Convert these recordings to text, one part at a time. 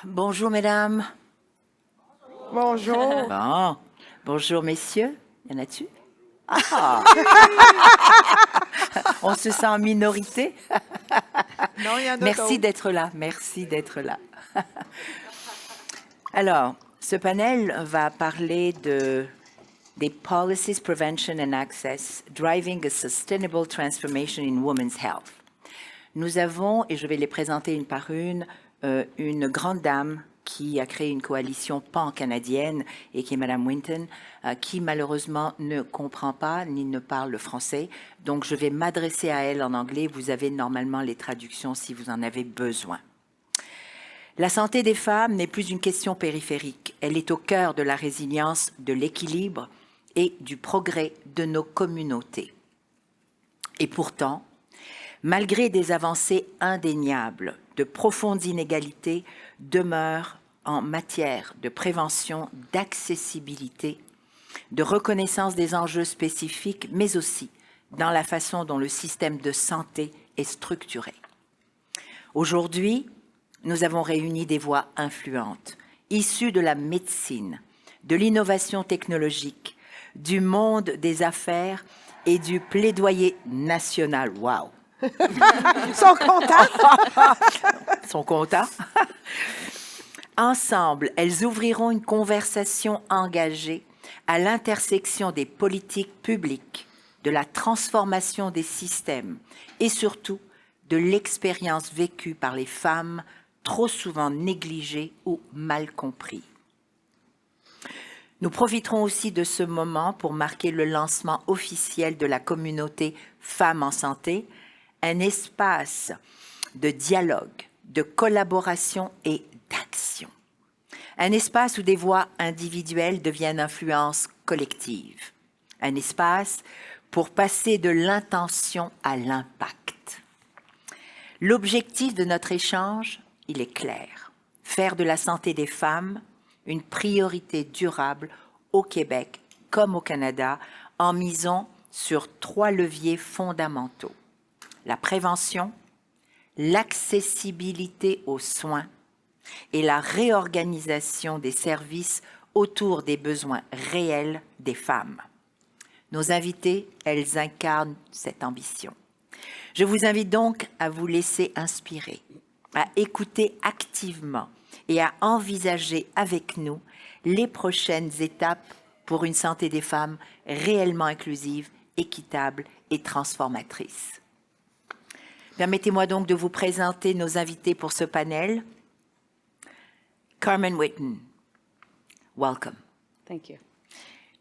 Bonjour, mesdames. Bonjour. Bon. Bonjour, messieurs. Y en a-tu? Ah! On se sent en minorité. Non, il y en a Merci d'autres. d'être là. Merci d'être là. Alors, ce panel va parler des Policies, Prevention and Access, Driving a Sustainable Transformation in Women's Health. Nous avons, et je vais les présenter une par une grande dame qui a créé une coalition pan-canadienne et qui est Madame Winton, qui malheureusement ne comprend pas ni ne parle le français. Donc, je vais m'adresser à elle en anglais. Vous avez normalement les traductions si vous en avez besoin. La santé des femmes n'est plus une question périphérique. Elle est au cœur de la résilience, de l'équilibre et du progrès de nos communautés. Et pourtant, malgré des avancées indéniables, de profondes inégalités demeurent en matière de prévention, d'accessibilité, de reconnaissance des enjeux spécifiques, mais aussi dans la façon dont le système de santé est structuré. Aujourd'hui, nous avons réuni des voix influentes, issues de la médecine, de l'innovation technologique, du monde des affaires et du plaidoyer national. Wow! Ils sont contents. Ils sont contents. Ensemble, elles ouvriront une conversation engagée à l'intersection des politiques publiques, de la transformation des systèmes et surtout de l'expérience vécue par les femmes trop souvent négligées ou mal comprises. Nous profiterons aussi de ce moment pour marquer le lancement officiel de la communauté Femmes en santé, un espace de dialogue, de collaboration et d'action. Un espace où des voix individuelles deviennent influence collective. Un espace pour passer de l'intention à l'impact. L'objectif de notre échange, il est clair. Faire de la santé des femmes une priorité durable au Québec comme au Canada en misant sur 3 leviers fondamentaux. La prévention, l'accessibilité aux soins et la réorganisation des services autour des besoins réels des femmes. Nos invitées, elles incarnent cette ambition. Je vous invite donc à vous laisser inspirer, à écouter activement et à envisager avec nous les prochaines étapes pour une santé des femmes réellement inclusive, équitable et transformatrice. Permettez-moi donc de vous présenter nos invités pour ce panel. Carmen Whitten, welcome. Thank you.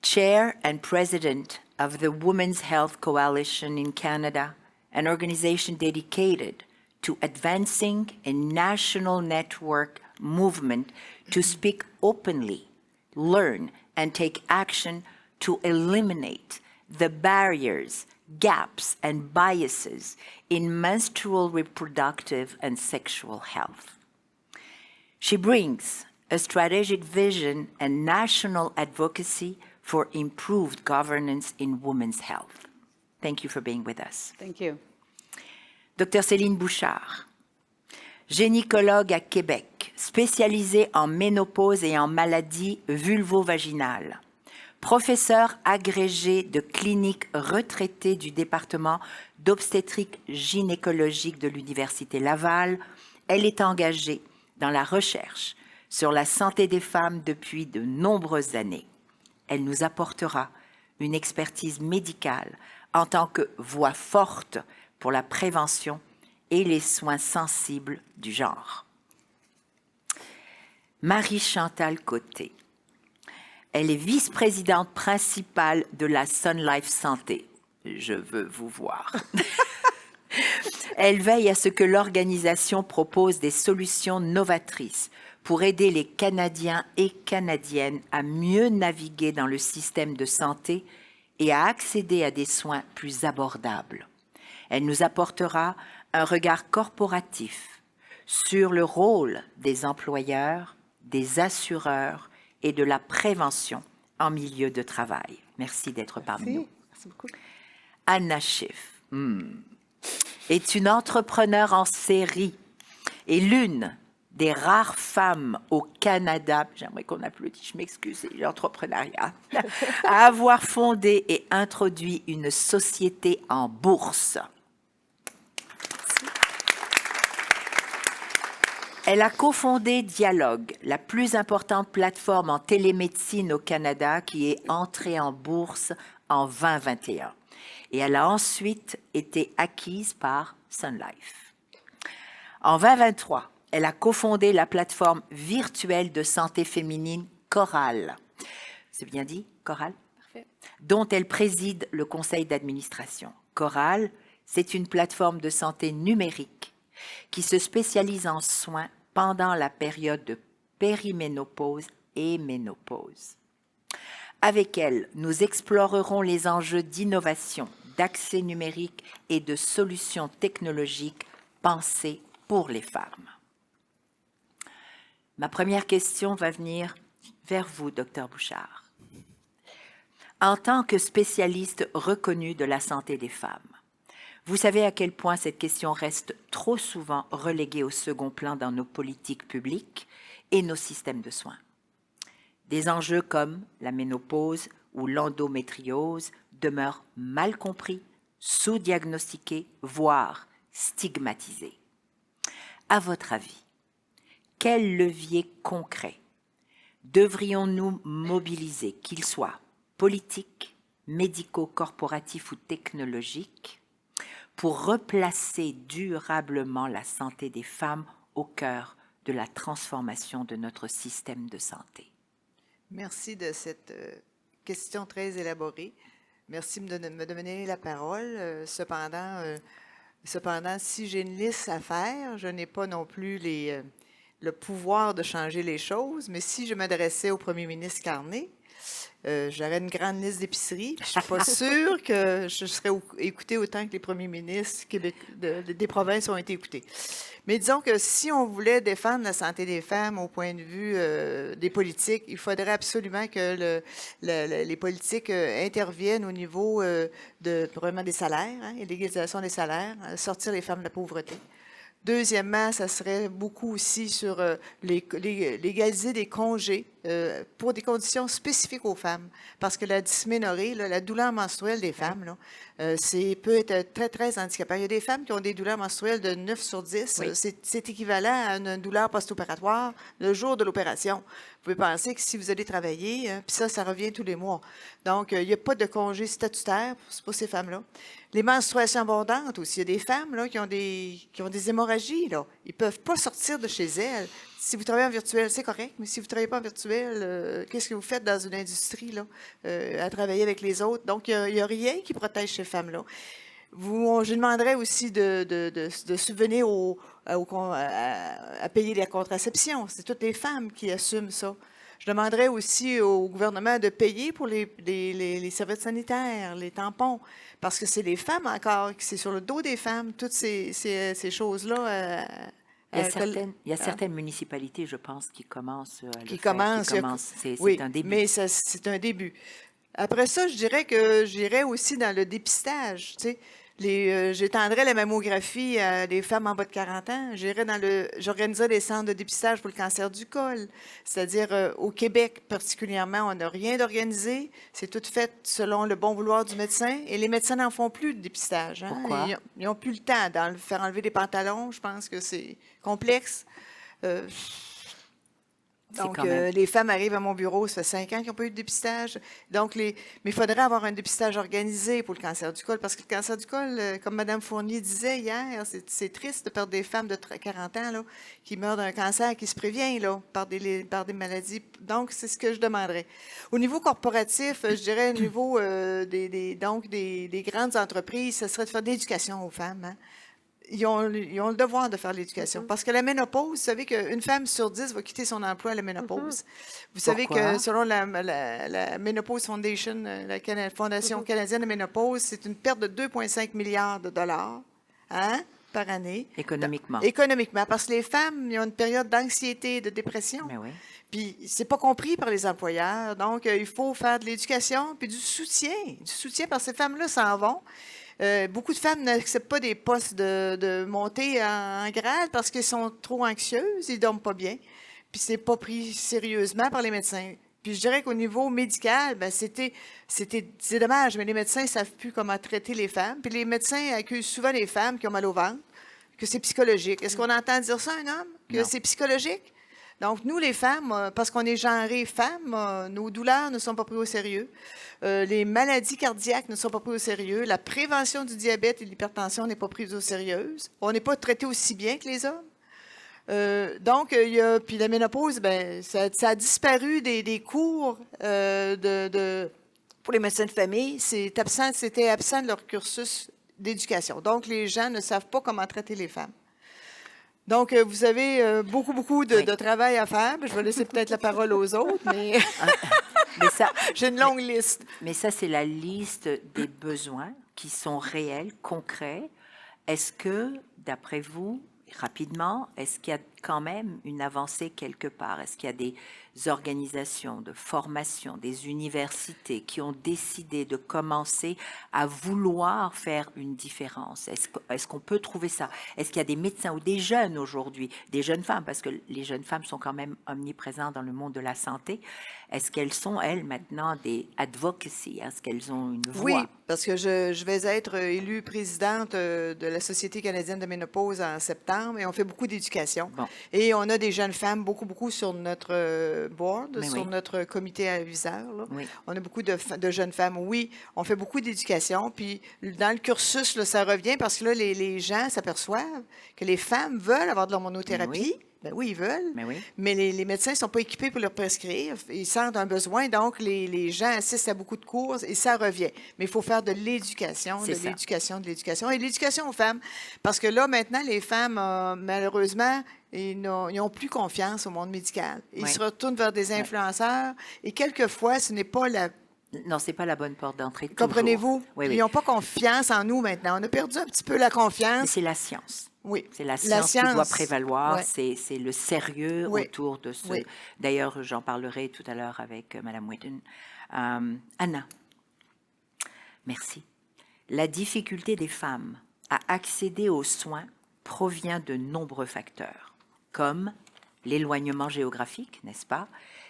Chair and President of the Women's Health Coalition in Canada, an organization dedicated to advancing a national network movement to speak openly, learn, and take action to eliminate the barriers, gaps, and biases in menstrual, reproductive, and sexual health. She brings a strategic vision and national advocacy for improved governance in women's health. Thank you for being with us. Thank you. Dr Céline Bouchard, gynécologue à Québec, spécialisée en ménopause et en maladies vulvo-vaginales, professeure agrégée de clinique retraitée du département d'obstétrique gynécologique de l'Université Laval, elle est engagée dans la recherche sur la santé des femmes depuis de nombreuses années. Elle nous apportera une expertise médicale en tant que voix forte pour la prévention et les soins sensibles du genre. Marie-Chantal Côté. Elle est vice-présidente principale de la Sun Life Santé. Je veux vous voir. Elle veille à ce que l'organisation propose des solutions novatrices pour aider les Canadiens et Canadiennes à mieux naviguer dans le système de santé et à accéder à des soins plus abordables. Elle nous apportera un regard corporatif sur le rôle des employeurs, des assureurs et de la prévention en milieu de travail. Merci d'être parmi nous. Merci beaucoup. Anna Schiff est une entrepreneure en série et l'une des rares femmes au Canada, j'aimerais qu'on applaudisse, je m'excuse, c'est l'entrepreneuriat, à avoir fondé et introduit une société en bourse. Elle a cofondé Dialogue, la plus importante plateforme en télémédecine au Canada qui est entrée en bourse en 2021. Et elle a ensuite été acquise par Sun Life. En 2023, elle a cofondé la plateforme virtuelle de santé féminine Coral. C'est bien dit, Coral? Parfait. Dont elle préside le conseil d'administration. Coral, c'est une plateforme de santé numérique qui se spécialise en soins pendant la période de périménopause et ménopause. Avec elle, nous explorerons les enjeux d'innovation, d'accès numérique et de solutions technologiques pensées pour les femmes. Ma première question va venir vers vous, Dr Bouchard. En tant que spécialiste reconnu de la santé des femmes, vous savez à quel point cette question reste trop souvent reléguée au second plan dans nos politiques publiques et nos systèmes de soins. Des enjeux comme la ménopause ou l'endométriose demeurent mal compris, sous-diagnostiqués, voire stigmatisés. À votre avis, quels leviers concrets devrions-nous mobiliser, qu'ils soient politiques, médicaux, corporatifs ou technologiques, pour replacer durablement la santé des femmes au cœur de la transformation de notre système de santé? Merci de cette question très élaborée. Merci de me donner la parole. Cependant, si j'ai une liste à faire, je n'ai pas non plus le pouvoir de changer les choses, mais si je m'adressais au premier ministre Carney, j'aurais une grande liste d'épiceries. Je ne suis pas sûre que je serais écoutée autant que les premiers ministres des provinces ont été écoutés. Mais disons que si on voulait défendre la santé des femmes au point de vue des politiques, il faudrait absolument que les politiques interviennent au niveau probablement des salaires, hein, et l'égalisation des salaires, sortir les femmes de la pauvreté. Deuxièmement, ça serait beaucoup aussi sur légaliser des congés pour des conditions spécifiques aux femmes. Parce que la dysménorrhée, là, la douleur menstruelle des femmes, là, peut être très, très handicapant. Il y a des femmes qui ont des douleurs menstruelles de 9 sur 10. Oui. C'est équivalent à une douleur post-opératoire le jour de l'opération. Vous pouvez penser que si vous allez travailler, puis ça revient tous les mois. Donc, il n'y a pas de congé statutaire pour ces femmes-là. Les menstruations abondantes aussi. Il y a des femmes là, qui ont des hémorragies. Là. Ils ne peuvent pas sortir de chez elles. Si vous travaillez en virtuel, c'est correct, mais si vous ne travaillez pas en virtuel, qu'est-ce que vous faites dans une industrie là, à travailler avec les autres? Donc, il n'y a rien qui protège ces femmes-là. Je demanderais aussi de subvenir à payer la contraception. C'est toutes les femmes qui assument ça. Je demanderais aussi au gouvernement de payer pour les serviettes sanitaires, les tampons, parce que c'est les femmes encore, c'est sur le dos des femmes, toutes ces choses-là. Il y a certaines municipalités, je pense, qui commencent à le faire. C'est oui, un début. Mais c'est un début. Après ça, je dirais que j'irais aussi dans le dépistage. Tu sais, j'étendrais la mammographie à des femmes en bas de 40 ans. J'organiserais des centres de dépistage pour le cancer du col. C'est-à-dire, au Québec particulièrement, on n'a rien d'organisé. C'est tout fait selon le bon vouloir du médecin. Et les médecins n'en font plus de dépistage. Hein? Pourquoi? Ils n'ont plus le temps de faire enlever des pantalons. Je pense que c'est complexe. Donc, les femmes arrivent à mon bureau, ça fait 5 ans qu'ils n'ont pas eu de dépistage. Donc, mais il faudrait avoir un dépistage organisé pour le cancer du col, parce que le cancer du col, comme Mme Fournier disait hier, c'est triste de perdre des femmes de 40 ans là, qui meurent d'un cancer qui se prévient là, par des maladies. Donc, c'est ce que je demanderais. Au niveau corporatif, je dirais au niveau des grandes entreprises, ce serait de faire de l'éducation aux femmes. Hein. Ils ont le devoir de faire l'éducation. Parce que la ménopause, vous savez qu'une femme sur 10 va quitter son emploi à la ménopause. Vous savez que selon la Menopause Foundation, la Fondation canadienne de ménopause, c'est une perte de 2,5 milliards de dollars par année. Économiquement. Économiquement. Parce que les femmes, ils ont une période d'anxiété et de dépression. Mais oui. Puis, c'est pas compris par les employeurs. Donc, il faut faire de l'éducation puis du soutien. Du soutien parce que ces femmes-là s'en vont. Beaucoup de femmes n'acceptent pas des postes de montée en grade parce qu'elles sont trop anxieuses, ils ne dorment pas bien, puis c'est pas pris sérieusement par les médecins. Puis je dirais qu'au niveau médical, ben c'est dommage, mais les médecins ne savent plus comment traiter les femmes. Puis les médecins accusent souvent les femmes qui ont mal au ventre, que c'est psychologique. Est-ce qu'on entend dire ça, un homme? Que Non. c'est psychologique? Donc, nous, les femmes, parce qu'on est genrées femmes, nos douleurs ne sont pas prises au sérieux. Les maladies cardiaques ne sont pas prises au sérieux. La prévention du diabète et de l'hypertension n'est pas prise au sérieux. On n'est pas traité aussi bien que les hommes. Donc, puis la ménopause, ben, ça a disparu des cours pour les médecins de famille. C'était absent de leur cursus d'éducation. Donc, les gens ne savent pas comment traiter les femmes. Donc, vous avez beaucoup de travail à faire. Je vais laisser peut-être la parole aux autres, mais, Mais ça, j'ai une longue liste. mais ça, c'est la liste des besoins qui sont réels, concrets. Est-ce que, d'après vous, rapidement, est-ce qu'il y a quand même une avancée quelque part? Est-ce qu'il y a des organisations de formation, des universités qui ont décidé de commencer à vouloir faire une différence? Est-ce qu'on peut trouver ça? Est-ce qu'il y a des médecins ou des jeunes aujourd'hui, des jeunes femmes, parce que les jeunes femmes sont quand même omniprésentes dans le monde de la santé, est-ce qu'elles sont, elles, maintenant des advocacy? Est-ce qu'elles ont une voix? Oui, parce que je vais être élue présidente de la Société canadienne de ménopause en septembre et on fait beaucoup d'éducation. Bon. Et on a des jeunes femmes, beaucoup sur notre board, Mais sur oui. notre comité aviseur. Là. Oui. On a beaucoup de jeunes femmes. Oui, on fait beaucoup d'éducation. Puis dans le cursus, là, ça revient parce que là, les gens s'aperçoivent que les femmes veulent avoir de l'hormonothérapie. Ben oui, ils veulent. Mais oui. Mais les médecins ne sont pas équipés pour leur prescrire. Ils sentent un besoin, donc les gens assistent à beaucoup de cours et ça revient. Mais il faut faire de l'éducation, C'est ça. de l'éducation et de l'éducation aux femmes. Parce que là, maintenant, les femmes, malheureusement, ils n'ont plus confiance au monde médical. Ils Oui. se retournent vers des influenceurs et quelquefois, ce n'est pas la... Non, c'est pas la bonne porte d'entrée. toujours. Comprenez-vous? Oui, Ils oui. n'ont pas confiance en nous maintenant. On a perdu un petit peu la Mais confiance. c'est la science. Oui. C'est la science qui doit prévaloir, ouais. c'est le sérieux Oui. autour de ce. Oui. D'ailleurs, j'en parlerai tout à l'heure avec Mme Whitten. Anna, merci. La difficulté des femmes à accéder aux soins provient de nombreux facteurs, comme l'éloignement géographique, n'est-ce pas?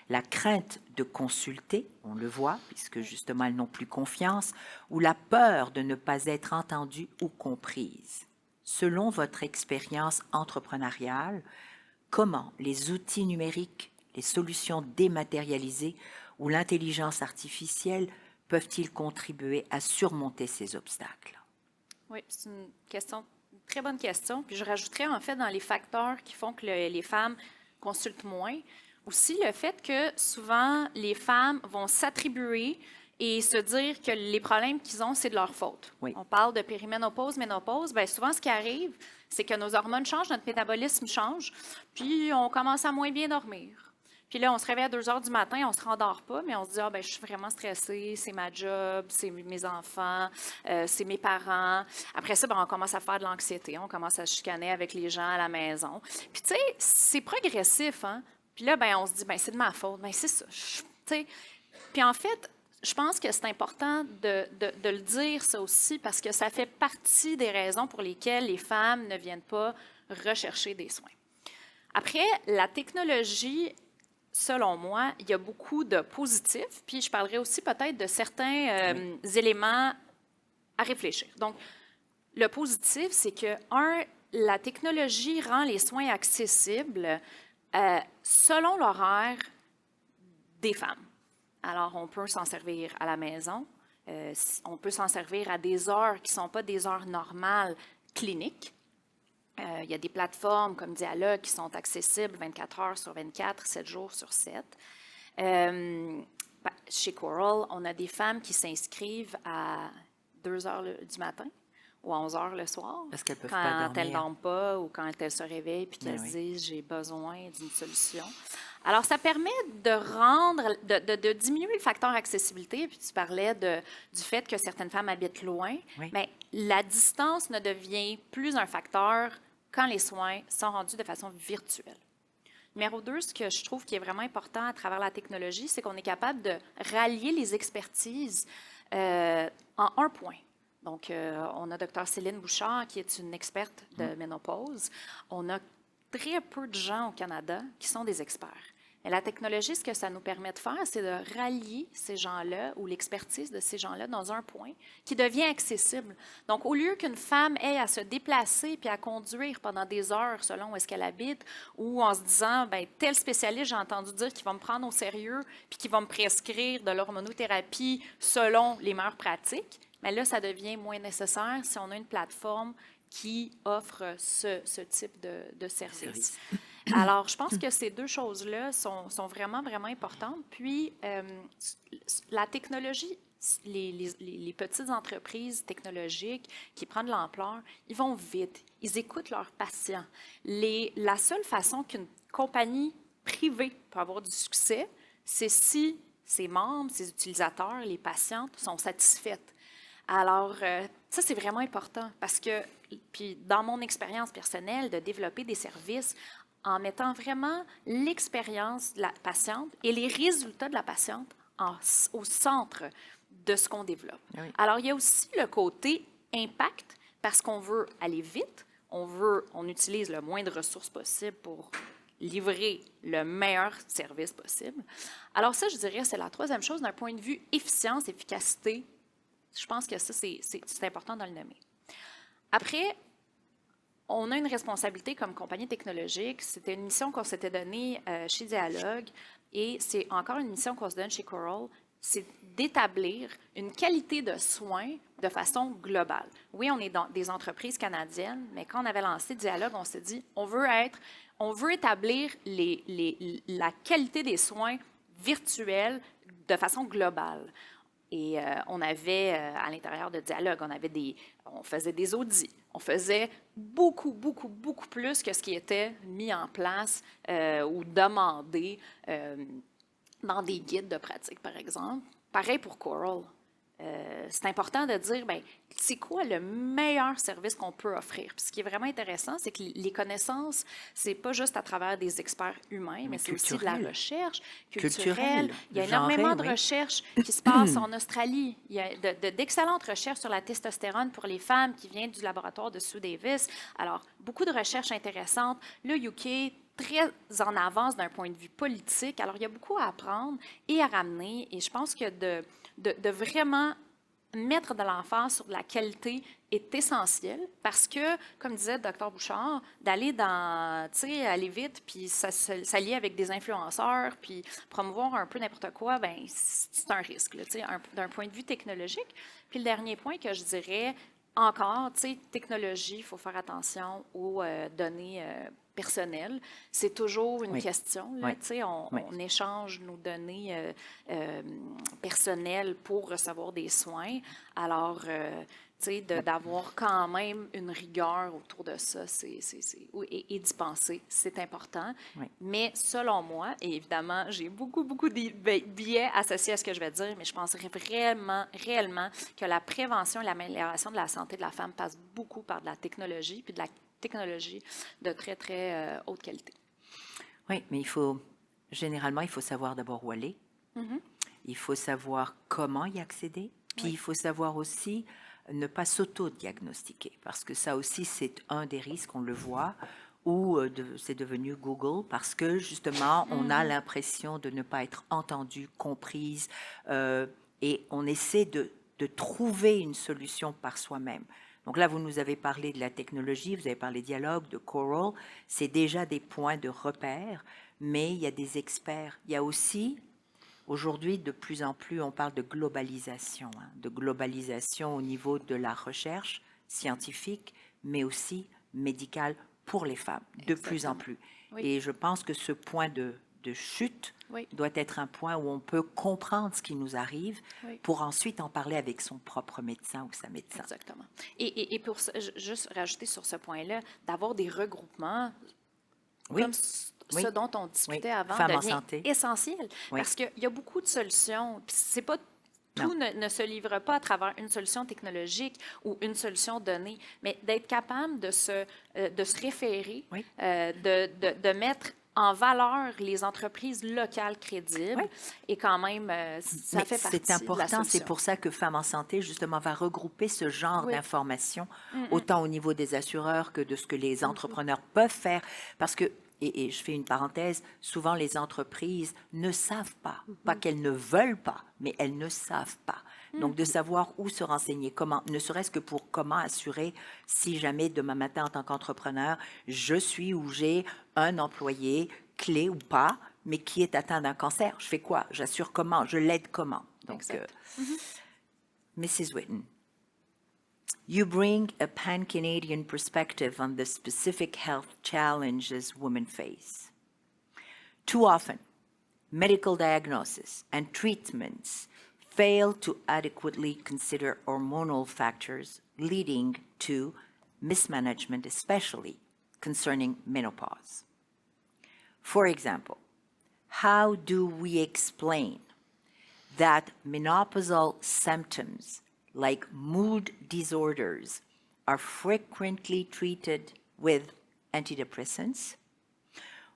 La crainte de consulter, on le voit, puisque justement elles n'ont plus confiance, ou la peur de ne pas être entendues ou comprises. Selon votre expérience entrepreneuriale, comment les outils numériques, les solutions dématérialisées ou l'intelligence artificielle peuvent-ils contribuer à surmonter ces obstacles? Oui, c'est une très bonne question. Puis je rajouterais en fait dans les facteurs qui font que les femmes consultent moins, aussi le fait que souvent les femmes vont s'attribuer et se dire que les problèmes qu'ils ont, c'est de leur faute. Oui. On parle de périménopause, ménopause. Bien, souvent, ce qui arrive, c'est que nos hormones changent, notre métabolisme change, puis on commence à moins bien dormir. Puis là, on se réveille à 2 heures du matin, on ne se rendort pas, mais on se dit, ah, ben, je suis vraiment stressée, c'est ma job, c'est mes enfants, c'est mes parents. Après ça, ben, on commence à faire de l'anxiété, on commence à se chicaner avec les gens à la maison. Puis, tu sais, c'est progressif, hein? Puis là, ben, on se dit, ben, c'est de ma faute, ben, c'est ça. Tu sais, puis en fait, je pense que c'est important de le dire, ça aussi, parce que ça fait partie des raisons pour lesquelles les femmes ne viennent pas rechercher des soins. Après, la technologie, selon moi, il y a beaucoup de positifs, puis je parlerai aussi peut-être de certains éléments à réfléchir. Donc, le positif, c'est que, la technologie rend les soins accessibles selon l'horaire des femmes. Alors, on peut s'en servir à la maison, on peut s'en servir à des heures qui ne sont pas des heures normales cliniques. Il y a des plateformes comme Dialogue qui sont accessibles 24 heures sur 24, 7 jours sur 7. Chez Coral, on a des femmes qui s'inscrivent à 2 heures du matin ou à 11 heures le soir. Parce qu'elles peuvent quand pas dormir. elles ne dorment pas ou quand elles se réveillent puis qu'elles Ben se disent « j'ai besoin d'une solution ». Alors, ça permet de diminuer le facteur accessibilité. Puis tu parlais du fait que certaines femmes habitent loin. Oui. Mais la distance ne devient plus un facteur quand les soins sont rendus de façon virtuelle. Numéro 2, ce que je trouve qui est vraiment important à travers la technologie, c'est qu'on est capable de rallier les expertises en un point. Donc, on a Dr. Céline Bouchard, qui est une experte de ménopause. On a très peu de gens au Canada qui sont des experts. Mais la technologie, ce que ça nous permet de faire, c'est de rallier ces gens-là ou l'expertise de ces gens-là dans un point qui devient accessible. Donc, au lieu qu'une femme ait à se déplacer puis à conduire pendant des heures selon où est-ce qu'elle habite, ou en se disant, ben tel spécialiste, j'ai entendu dire qu'il va me prendre au sérieux puis qu'il va me prescrire de l'hormonothérapie selon les meilleures pratiques, mais là, ça devient moins nécessaire si on a une plateforme qui offre ce type de service. Alors, je pense que ces deux choses-là sont vraiment, vraiment importantes. Puis, la technologie, les petites entreprises technologiques qui prennent de l'ampleur, ils vont vite, ils écoutent leurs patients. La seule façon qu'une compagnie privée peut avoir du succès, c'est si ses membres, ses utilisateurs, les patientes sont satisfaites. Alors, ça, c'est vraiment important parce que, puis dans mon expérience personnelle, de développer des services en mettant vraiment l'expérience de la patiente et les résultats de la patiente au centre de ce qu'on développe. Oui. Alors, il y a aussi le côté impact parce qu'on veut aller vite, on utilise le moins de ressources possible pour livrer le meilleur service possible. Alors ça, je dirais, c'est la troisième chose d'un point de vue efficience, efficacité. Je pense que ça, c'est important de le nommer. Après, on a une responsabilité comme compagnie technologique. C'était une mission qu'on s'était donnée chez Dialogue et c'est encore une mission qu'on se donne chez Coral, c'est d'établir une qualité de soins de façon globale. Oui, on est dans des entreprises canadiennes, mais quand on avait lancé Dialogue, on s'est dit, on veut établir la qualité des soins virtuels de façon globale. Et on avait, à l'intérieur de Dialogue, on faisait des audits. On faisait beaucoup, beaucoup, beaucoup plus que ce qui était mis en place ou demandé dans des guides de pratique, par exemple. Pareil pour Coral. C'est important de dire, bien, c'est quoi le meilleur service qu'on peut offrir? Puis ce qui est vraiment intéressant, c'est que les connaissances, c'est pas juste à travers des experts humains, mais c'est aussi de la recherche culturelle. Il y a énormément de recherches qui se passent en Australie. Il y a d'excellentes recherches sur la testostérone pour les femmes qui viennent du laboratoire de Sue Davis. Alors, beaucoup de recherches intéressantes. Le UK, très en avance d'un point de vue politique. Alors, il y a beaucoup à apprendre et à ramener. Et je pense que de vraiment mettre de l'emphase sur de la qualité est essentiel parce que, comme disait le Dr Bouchard, d'aller aller vite puis s'allier avec des influenceurs puis promouvoir un peu n'importe quoi, ben c'est un risque d'un point de vue technologique. Puis le dernier point que je dirais, encore, technologie, il faut faire attention aux données personnelles. C'est toujours une question. Là, on échange nos données personnelles pour recevoir des soins. Alors, d'avoir quand même une rigueur autour de ça et d'y penser, c'est important. Oui. Mais selon moi, et évidemment, j'ai beaucoup de biais associés à ce que je vais dire, mais je penserais réellement que la prévention et l'amélioration de la santé de la femme passe beaucoup par de la technologie, puis de la technologie de très, très haute qualité. Oui, mais généralement, il faut savoir d'abord où aller. Mm-hmm. Il faut savoir comment y accéder. Puis il faut savoir aussi ne pas s'auto-diagnostiquer, parce que ça aussi, c'est un des risques, on le voit, où c'est devenu Google, parce que justement, on a l'impression de ne pas être entendu, comprise, et on essaie de trouver une solution par soi-même. Donc là, vous nous avez parlé de la technologie, vous avez parlé de Dialogue, de Coral, c'est déjà des points de repère, mais il y a des experts. Il y a aussi... Aujourd'hui, de plus en plus, on parle de globalisation au niveau de la recherche scientifique, mais aussi médicale pour les femmes, de plus en plus. Oui. Et je pense que ce point de chute doit être un point où on peut comprendre ce qui nous arrive pour ensuite en parler avec son propre médecin ou sa médecin. Exactement. Et pour juste rajouter sur ce point-là, d'avoir des regroupements comme ce dont on discutait avant devient essentiel. Parce qu'il y a beaucoup de solutions. C'est pas tout ne se livre pas à travers une solution technologique ou une solution donnée, mais d'être capable de se référer, de mettre en valeur les entreprises locales crédibles Ouais. et quand même, ça Mais fait partie c'est important, de la c'est solution. pour ça que Femmes en santé, justement, va regrouper ce genre Oui. d'informations, autant au niveau des assureurs que de ce que les entrepreneurs peuvent faire. Parce que, et je fais une parenthèse, souvent les entreprises ne savent pas qu'elles ne veulent pas, mais elles ne savent pas. Donc, de savoir où se renseigner, comment, ne serait-ce que pour comment assurer si jamais demain matin, en tant qu'entrepreneur, je suis ou j'ai un employé clé ou pas, mais qui est atteint d'un cancer. Je fais quoi? J'assure comment? Je l'aide comment? Donc, Exact. Mrs. Whitten, you bring a pan-Canadian perspective on the specific health challenges women face. Too often, medical diagnosis and treatments fail to adequately consider hormonal factors leading to mismanagement, especially concerning menopause. For example, how do we explain that menopausal symptoms like mood disorders are frequently treated with antidepressants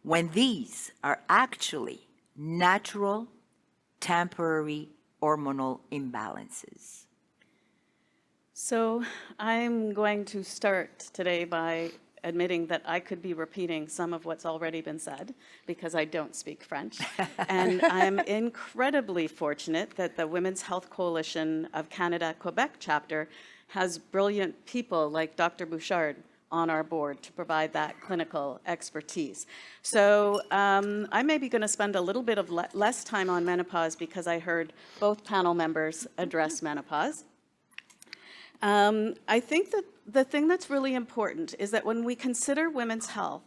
when these are actually natural, temporary hormonal imbalances? So I'm going to start today by admitting that I could be repeating some of what's already been said because I don't speak French. And I'm incredibly fortunate that the Women's Health Coalition of Canada Quebec chapter has brilliant people like Dr. Bouchard on our board to provide that clinical expertise. So I may be going to spend a little bit of less time on menopause because I heard both panel members address menopause. I think that the thing that's really important is that when we consider women's health,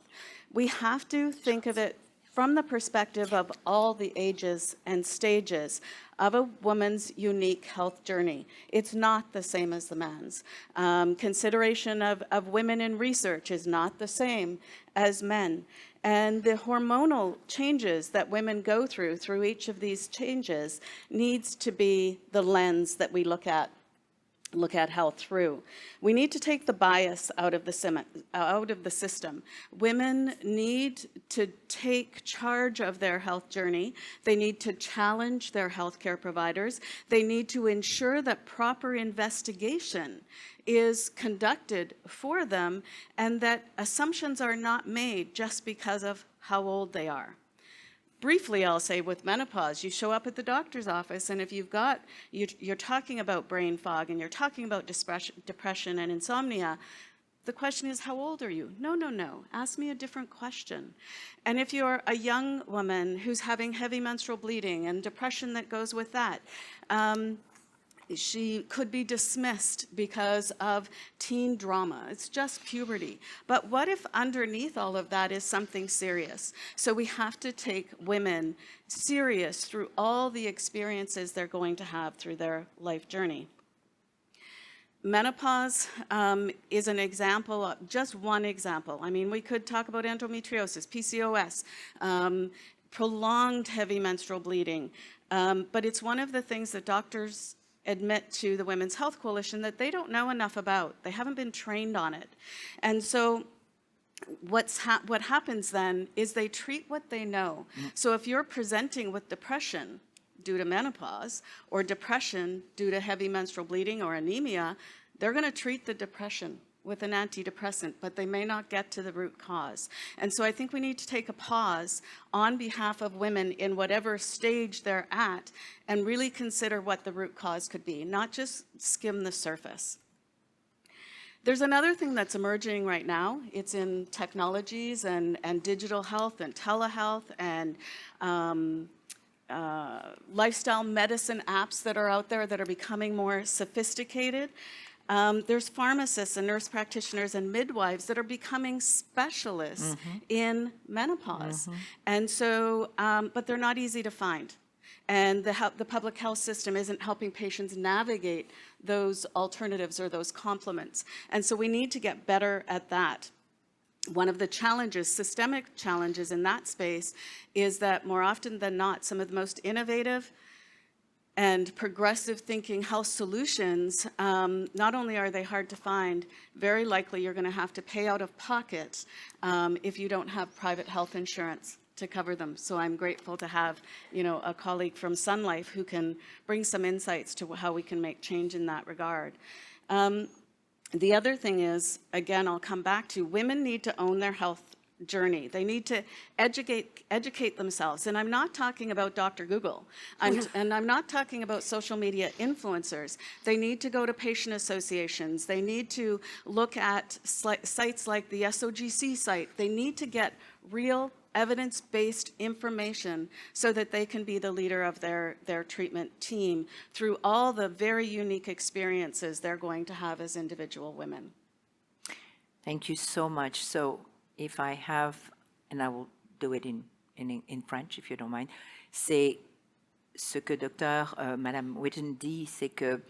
we have to think of it from the perspective of all the ages and stages of a woman's unique health journey. It's not the same as the man's. Consideration of women in research is not the same as men. And the hormonal changes that women go through each of these changes needs to be the lens that we look at health through. We need to take the bias out of the system. Women need to take charge of their health journey. They need to challenge their healthcare providers. They need to ensure that proper investigation is conducted for them and that assumptions are not made just because of how old they are. Briefly, I'll say with menopause, you show up at the doctor's office, and if you're talking about brain fog and you're talking about depression and insomnia, the question is, how old are you? No. Ask me a different question. And if you're a young woman who's having heavy menstrual bleeding and depression that goes with that, she could be dismissed because of teen drama. It's just puberty. But what if underneath all of that is something serious? So we have to take women serious through all the experiences they're going to have through their life journey. Menopause is an example, just one example. I mean, we could talk about endometriosis, PCOS, prolonged heavy menstrual bleeding, but it's one of the things that doctors admit to the Women's Health Coalition that they don't know enough about. They haven't been trained on it. And so what happens then is they treat what they know. So if you're presenting with depression due to menopause or depression due to heavy menstrual bleeding or anemia, they're going to treat the depression with an antidepressant, but they may not get to the root cause. And so I think we need to take a pause on behalf of women in whatever stage they're at and really consider what the root cause could be, not just skim the surface. There's another thing that's emerging right now. It's in technologies and digital health and telehealth and lifestyle medicine apps that are out there that are becoming more sophisticated. There's pharmacists and nurse practitioners and midwives that are becoming specialists in menopause. And so, but they're not easy to find. And the public health system isn't helping patients navigate those alternatives or those complements. And so we need to get better at that. One of the challenges, systemic challenges in that space, is that more often than not, some of the most innovative and progressive thinking health solutions, not only are they hard to find, very likely you're going to have to pay out of pocket if you don't have private health insurance to cover them. So I'm grateful to have, a colleague from Sun Life who can bring some insights to how we can make change in that regard. The other thing is, again, I'll come back to, women need to own their health journey. They need to educate themselves. And I'm not talking about Dr. Google. And I'm not talking about social media influencers. They need to go to patient associations. They need to look at sites like the SOGC site. They need to get real evidence-based information so that they can be the leader of their treatment team through all the very unique experiences they're going to have as individual women. Thank you so much. So if I have, and I will do it in French if you don't mind, c'est ce que Madame Whitten dit, c'est que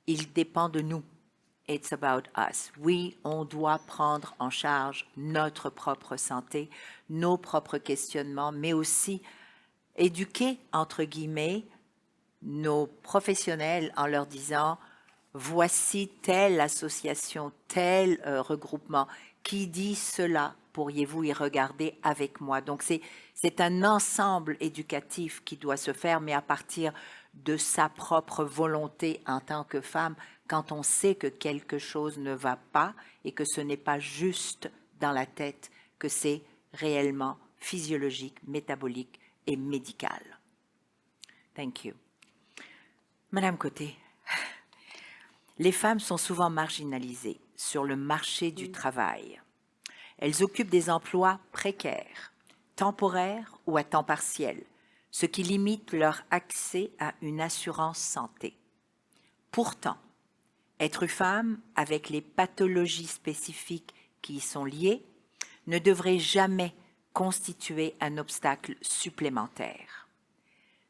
il dépend de nous. It's about us. Oui, on doit prendre en charge notre propre santé, nos propres questionnements, mais aussi éduquer, entre guillemets, nos professionnels en leur disant « Voici telle association, tel regroupement qui dit cela, pourriez-vous y regarder avec moi ?» Donc, c'est un ensemble éducatif qui doit se faire, mais à partir de sa propre volonté en tant que femme, quand on sait que quelque chose ne va pas et que ce n'est pas juste dans la tête, que c'est réellement physiologique, métabolique et médical. Thank you. Madame Côté, les femmes sont souvent marginalisées sur le marché du travail. Elles occupent des emplois précaires, temporaires ou à temps partiel, ce qui limite leur accès à une assurance santé. Pourtant, être femme, avec les pathologies spécifiques qui y sont liées, ne devrait jamais constituer un obstacle supplémentaire.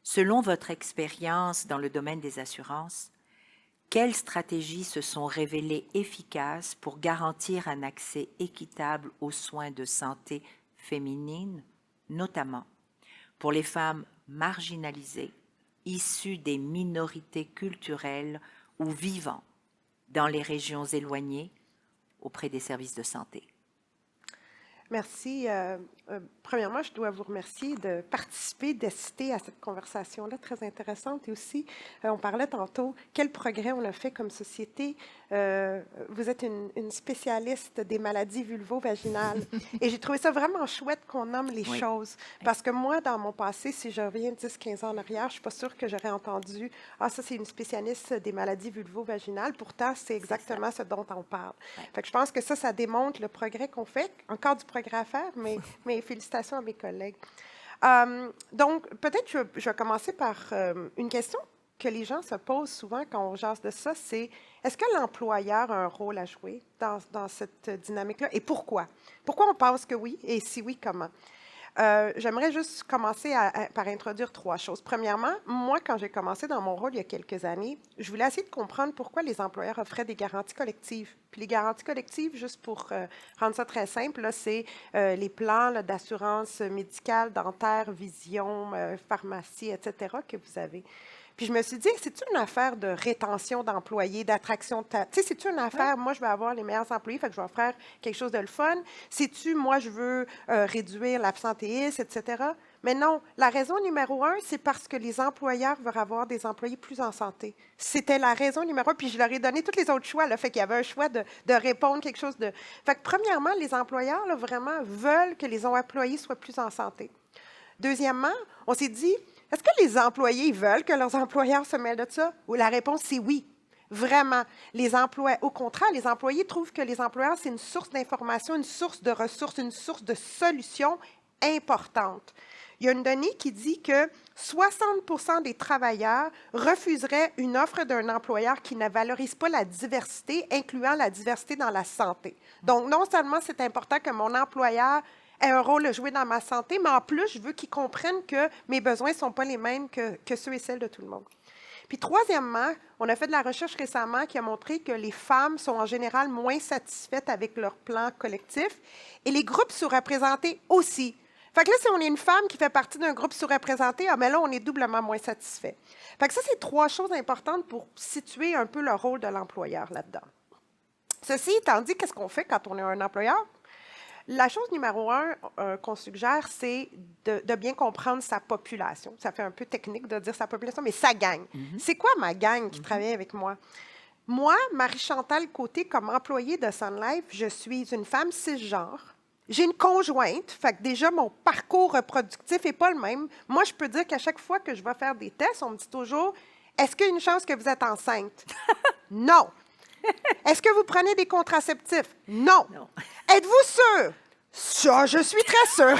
Selon votre expérience dans le domaine des assurances, quelles stratégies se sont révélées efficaces pour garantir un accès équitable aux soins de santé féminines, notamment pour les femmes marginalisées, issues des minorités culturelles ou vivant dans les régions éloignées auprès des services de santé? Merci. Premièrement, je dois vous remercier de participer, d'assister à cette conversation-là très intéressante. Et aussi, on parlait tantôt, quel progrès on a fait comme société. Vous êtes une spécialiste des maladies vulvo-vaginales. Et j'ai trouvé ça vraiment chouette qu'on nomme les choses. Parce que moi, dans mon passé, si je reviens 10-15 ans en arrière, je ne suis pas sûre que j'aurais entendu « Ah, ça, c'est une spécialiste des maladies vulvo-vaginales. » Pourtant, c'est exactement ce dont on parle. Fait que je pense que ça démontre le progrès qu'on fait. Encore du progrès à faire, mais félicitations à mes collègues. Donc, peut-être je vais commencer par une question que les gens se posent souvent quand on jase de ça, c'est est-ce que l'employeur a un rôle à jouer dans cette dynamique-là et pourquoi? Pourquoi on pense que oui et si oui, comment? J'aimerais juste commencer par introduire 3 choses. Premièrement, moi, quand j'ai commencé dans mon rôle il y a quelques années, je voulais essayer de comprendre pourquoi les employeurs offraient des garanties collectives. Puis les garanties collectives, juste pour rendre ça très simple, c'est les plans d'assurance médicale, dentaire, vision, pharmacie, etc. que vous avez. Puis je me suis dit, c'est-tu une affaire de rétention d'employés, d'attraction de talent? Tu sais, c'est-tu une affaire, moi, je veux avoir les meilleurs employés, fait que je vais faire quelque chose de le fun? C'est-tu, moi, je veux réduire l'absentéisme, etc.? Mais non, la raison numéro 1, c'est parce que les employeurs veulent avoir des employés plus en santé. C'était la raison numéro 1, puis je leur ai donné tous les autres choix, là, fait qu'il y avait un choix de répondre quelque chose de... Fait que premièrement, les employeurs, là, vraiment, veulent que les employés soient plus en santé. Deuxièmement, on s'est dit... Est-ce que les employés veulent que leurs employeurs se mêlent de ça? Ou la réponse, c'est oui. Vraiment. Au contraire, les employés trouvent que les employeurs, c'est une source d'information, une source de ressources, une source de solutions importante. Il y a une donnée qui dit que 60% des travailleurs refuseraient une offre d'un employeur qui ne valorise pas la diversité, incluant la diversité dans la santé. Donc, non seulement c'est important que mon employeur ait un rôle à jouer dans ma santé, mais en plus, je veux qu'ils comprennent que mes besoins ne sont pas les mêmes que ceux et celles de tout le monde. Puis troisièmement, on a fait de la recherche récemment qui a montré que les femmes sont en général moins satisfaites avec leur plan collectif et les groupes sous-représentés aussi. Fait que là, si on est une femme qui fait partie d'un groupe sous-représenté, ah, mais là, on est doublement moins satisfait. Fait que ça, c'est 3 choses importantes pour situer un peu le rôle de l'employeur là-dedans. Ceci étant dit, qu'est-ce qu'on fait quand on est un employeur? La chose numéro 1 qu'on suggère, c'est de bien comprendre sa population. Ça fait un peu technique de dire sa population, mais sa gang. C'est quoi ma gang qui travaille avec moi? Moi, Marie-Chantal Côté, comme employée de Sun Life, je suis une femme cisgenre. J'ai une conjointe, fait que déjà, mon parcours reproductif n'est pas le même. Moi, je peux dire qu'à chaque fois que je vais faire des tests, on me dit toujours, est-ce qu'il y a une chance que vous êtes enceinte? Non. Est-ce que vous prenez des contraceptifs? Non. Non. Êtes-vous sûr? Ça, je suis très sûre.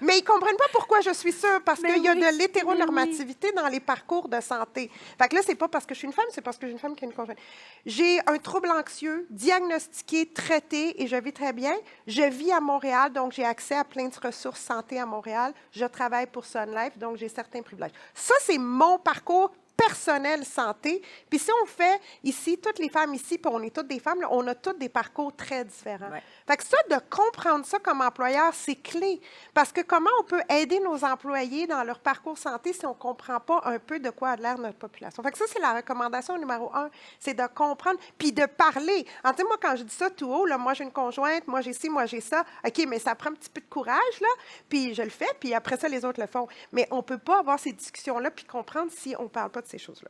Mais ils ne comprennent pas pourquoi je suis sûre, parce qu'il y a de l'hétéronormativité dans les parcours de santé. Fait que là, c'est pas parce que je suis une femme, c'est parce que j'ai une femme qui a une conjointe. J'ai un trouble anxieux, diagnostiqué, traité, et je vis très bien. Je vis à Montréal, donc j'ai accès à plein de ressources santé à Montréal. Je travaille pour Sun Life, donc j'ai certains privilèges. Ça, c'est mon parcours personnel santé. Puis si on fait ici, toutes les femmes ici, puis on est toutes des femmes, là, on a toutes des parcours très différents. Ouais. Fait que ça, de comprendre ça comme employeur, c'est clé. Parce que comment on peut aider nos employés dans leur parcours santé si on ne comprend pas un peu de quoi a l'air notre population? Fait que ça, c'est la recommandation numéro 1, c'est de comprendre, puis de parler. En tu sais, moi, quand je dis ça tout haut, là, moi, j'ai une conjointe, moi, j'ai ci, moi, j'ai ça. OK, mais ça prend un petit peu de courage, là, puis je le fais, puis après ça, les autres le font. Mais on ne peut pas avoir ces discussions-là puis comprendre si on ne parle pas de ces choses-là.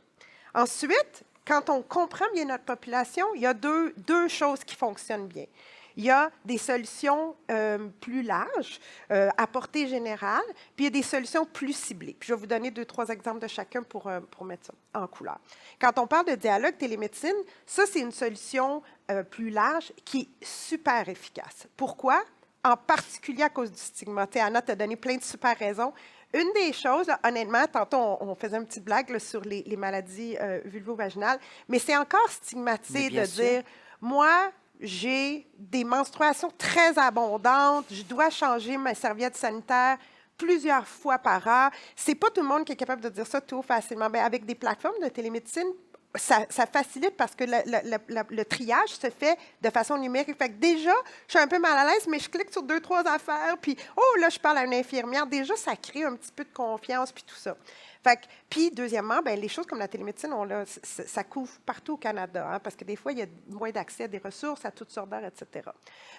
Ensuite, quand on comprend bien notre population, il y a deux choses qui fonctionnent bien. Il y a des solutions plus larges, à portée générale, puis il y a des solutions plus ciblées. Puis je vais vous donner 2-3 exemples de chacun pour mettre ça en couleur. Quand on parle de dialogue télémédecine, ça, c'est une solution plus large qui est super efficace. Pourquoi? En particulier à cause du stigma. Anna t'a donné plein de super raisons. Une des choses, là, honnêtement, tantôt, on faisait une petite blague là, sur les maladies vulvo-vaginales, mais c'est encore stigmatisé de dire, moi, j'ai des menstruations très abondantes, je dois changer ma serviette sanitaire plusieurs fois par an. C'est pas tout le monde qui est capable de dire ça tout facilement. Bien, avec des plateformes de télémédecine, ça facilite parce que le triage se fait de façon numérique. Fait que déjà, je suis un peu mal à l'aise, mais je clique sur 2-3 affaires, puis oh, là, je parle à une infirmière. Déjà, ça crée un petit peu de confiance, puis tout ça. Fait que, puis, deuxièmement, bien, les choses comme la télémédecine, ça couvre partout au Canada, hein, parce que des fois, il y a moins d'accès à des ressources, à toutes sortes d'heures, etc.